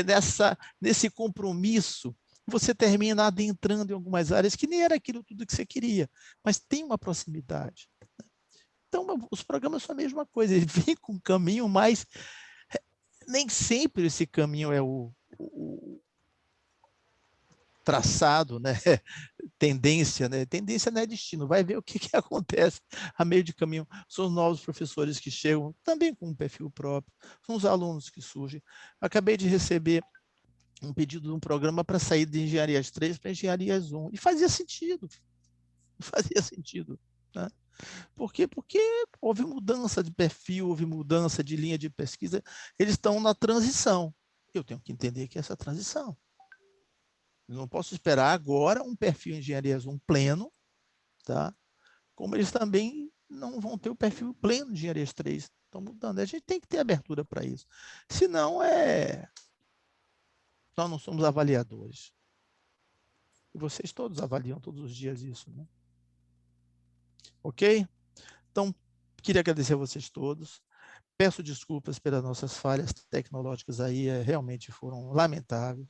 nesse compromisso, você termina adentrando em algumas áreas que nem era aquilo tudo que você queria, mas tem uma proximidade. Então, os programas são a mesma coisa, eles vêm com um caminho, mas nem sempre esse caminho é o traçado, né? Tendência, né? Tendência não é destino, vai ver o que acontece a meio de caminho. São os novos professores que chegam, também com um perfil próprio, são os alunos que surgem. Acabei de receber um pedido de um programa para sair de Engenharias 3 para Engenharias 1, e fazia sentido, né? Por quê? Porque houve mudança de perfil, houve mudança de linha de pesquisa, eles estão na transição. Eu tenho que entender que é essa transição. Eu não posso esperar agora um perfil em Engenharias 1 pleno, tá? Como eles também não vão ter o perfil pleno de Engenharias 3. Estão mudando. A gente tem que ter abertura para isso. Senão, nós não somos avaliadores. E vocês todos avaliam todos os dias isso, né? Ok? Então, queria agradecer a vocês todos. Peço desculpas pelas nossas falhas tecnológicas aí, realmente foram lamentáveis.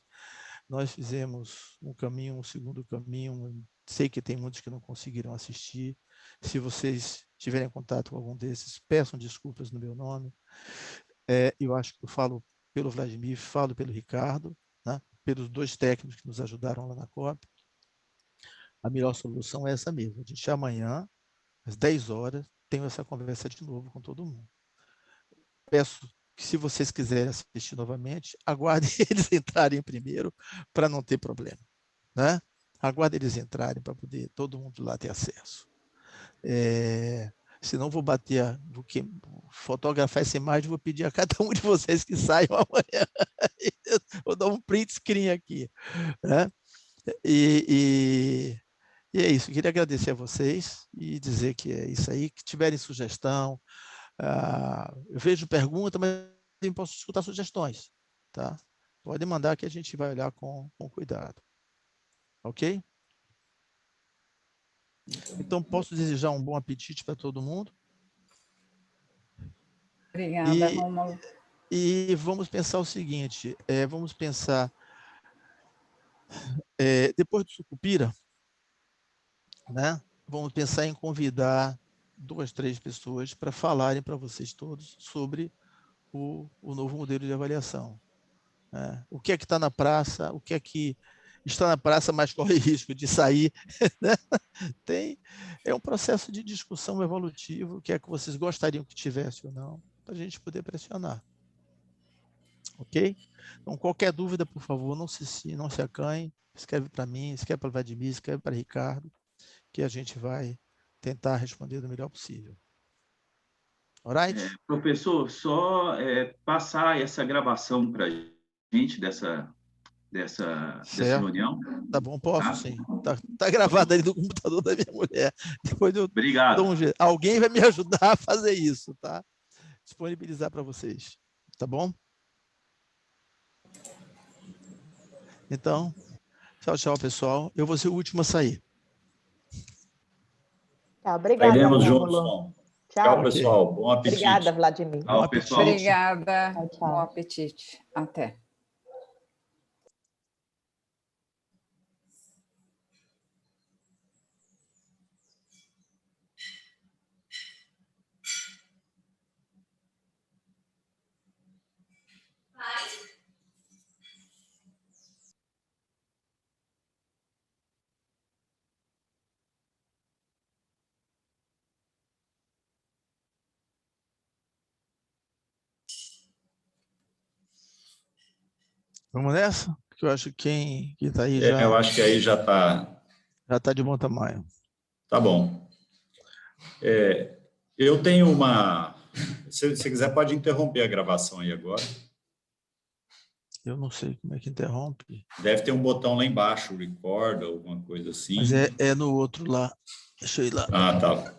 Nós fizemos um caminho, um segundo caminho. Sei que tem muitos que não conseguiram assistir. Se vocês tiverem contato com algum desses, peçam desculpas no meu nome. Eu acho que eu falo pelo Vladimir, falo pelo Ricardo, né? Pelos dois técnicos que nos ajudaram lá na COP. A melhor solução é essa mesmo. A gente amanhã, às 10 horas, tenho essa conversa de novo com todo mundo. Peço que, se vocês quiserem assistir novamente, aguardem eles entrarem primeiro para não ter problema, né? Aguardem eles entrarem para poder todo mundo lá ter acesso. Senão vou bater, fotografar essa imagem, vou pedir a cada um de vocês que saiam amanhã. Vou dar um print screen aqui, né? E é isso, eu queria agradecer a vocês e dizer que é isso aí, que tiverem sugestão, eu vejo pergunta, mas eu posso escutar sugestões, tá? Pode mandar que a gente vai olhar com cuidado, ok? Então, posso desejar um bom apetite para todo mundo? Obrigada, Rômulo. E vamos pensar o seguinte, vamos pensar, depois do Sucupira, né, vamos pensar em convidar 2, 3 pessoas para falarem para vocês todos sobre o novo modelo de avaliação. Né? O que é que está na praça, o que é que está na praça, mas corre risco de sair. Né? É um processo de discussão evolutivo, o que é que vocês gostariam que tivesse ou não, para a gente poder pressionar. Ok? Então, qualquer dúvida, por favor, não se acanhe, escreve para mim, escreve para o Vladimir, escreve para o Ricardo, que a gente vai tentar responder do melhor possível. Alright? Professor, só passar essa gravação para a gente dessa reunião. Tá bom, posso sim. Tá gravado ali no computador da minha mulher. Depois eu Obrigado. dou um jeito. Alguém vai me ajudar a fazer isso, tá? Disponibilizar para vocês. Tá bom? Então, tchau, tchau, pessoal. Eu vou ser o último a sair. Tá, obrigada. Sairemos juntos. Tchau, pessoal. Bom apetite. Obrigada, Vladimir. Tchau, pessoal. Obrigada. Tchau, tchau. Bom apetite. Até. Vamos nessa? Porque eu acho que quem está aí já... Eu acho que aí já está... Já está de bom tamanho. Tá bom. Eu tenho uma... Se você quiser, pode interromper a gravação aí agora. Eu não sei como é que interrompe. Deve ter um botão lá embaixo, record, alguma coisa assim. Mas é no outro lá. Deixa eu ir lá. Ah, tá.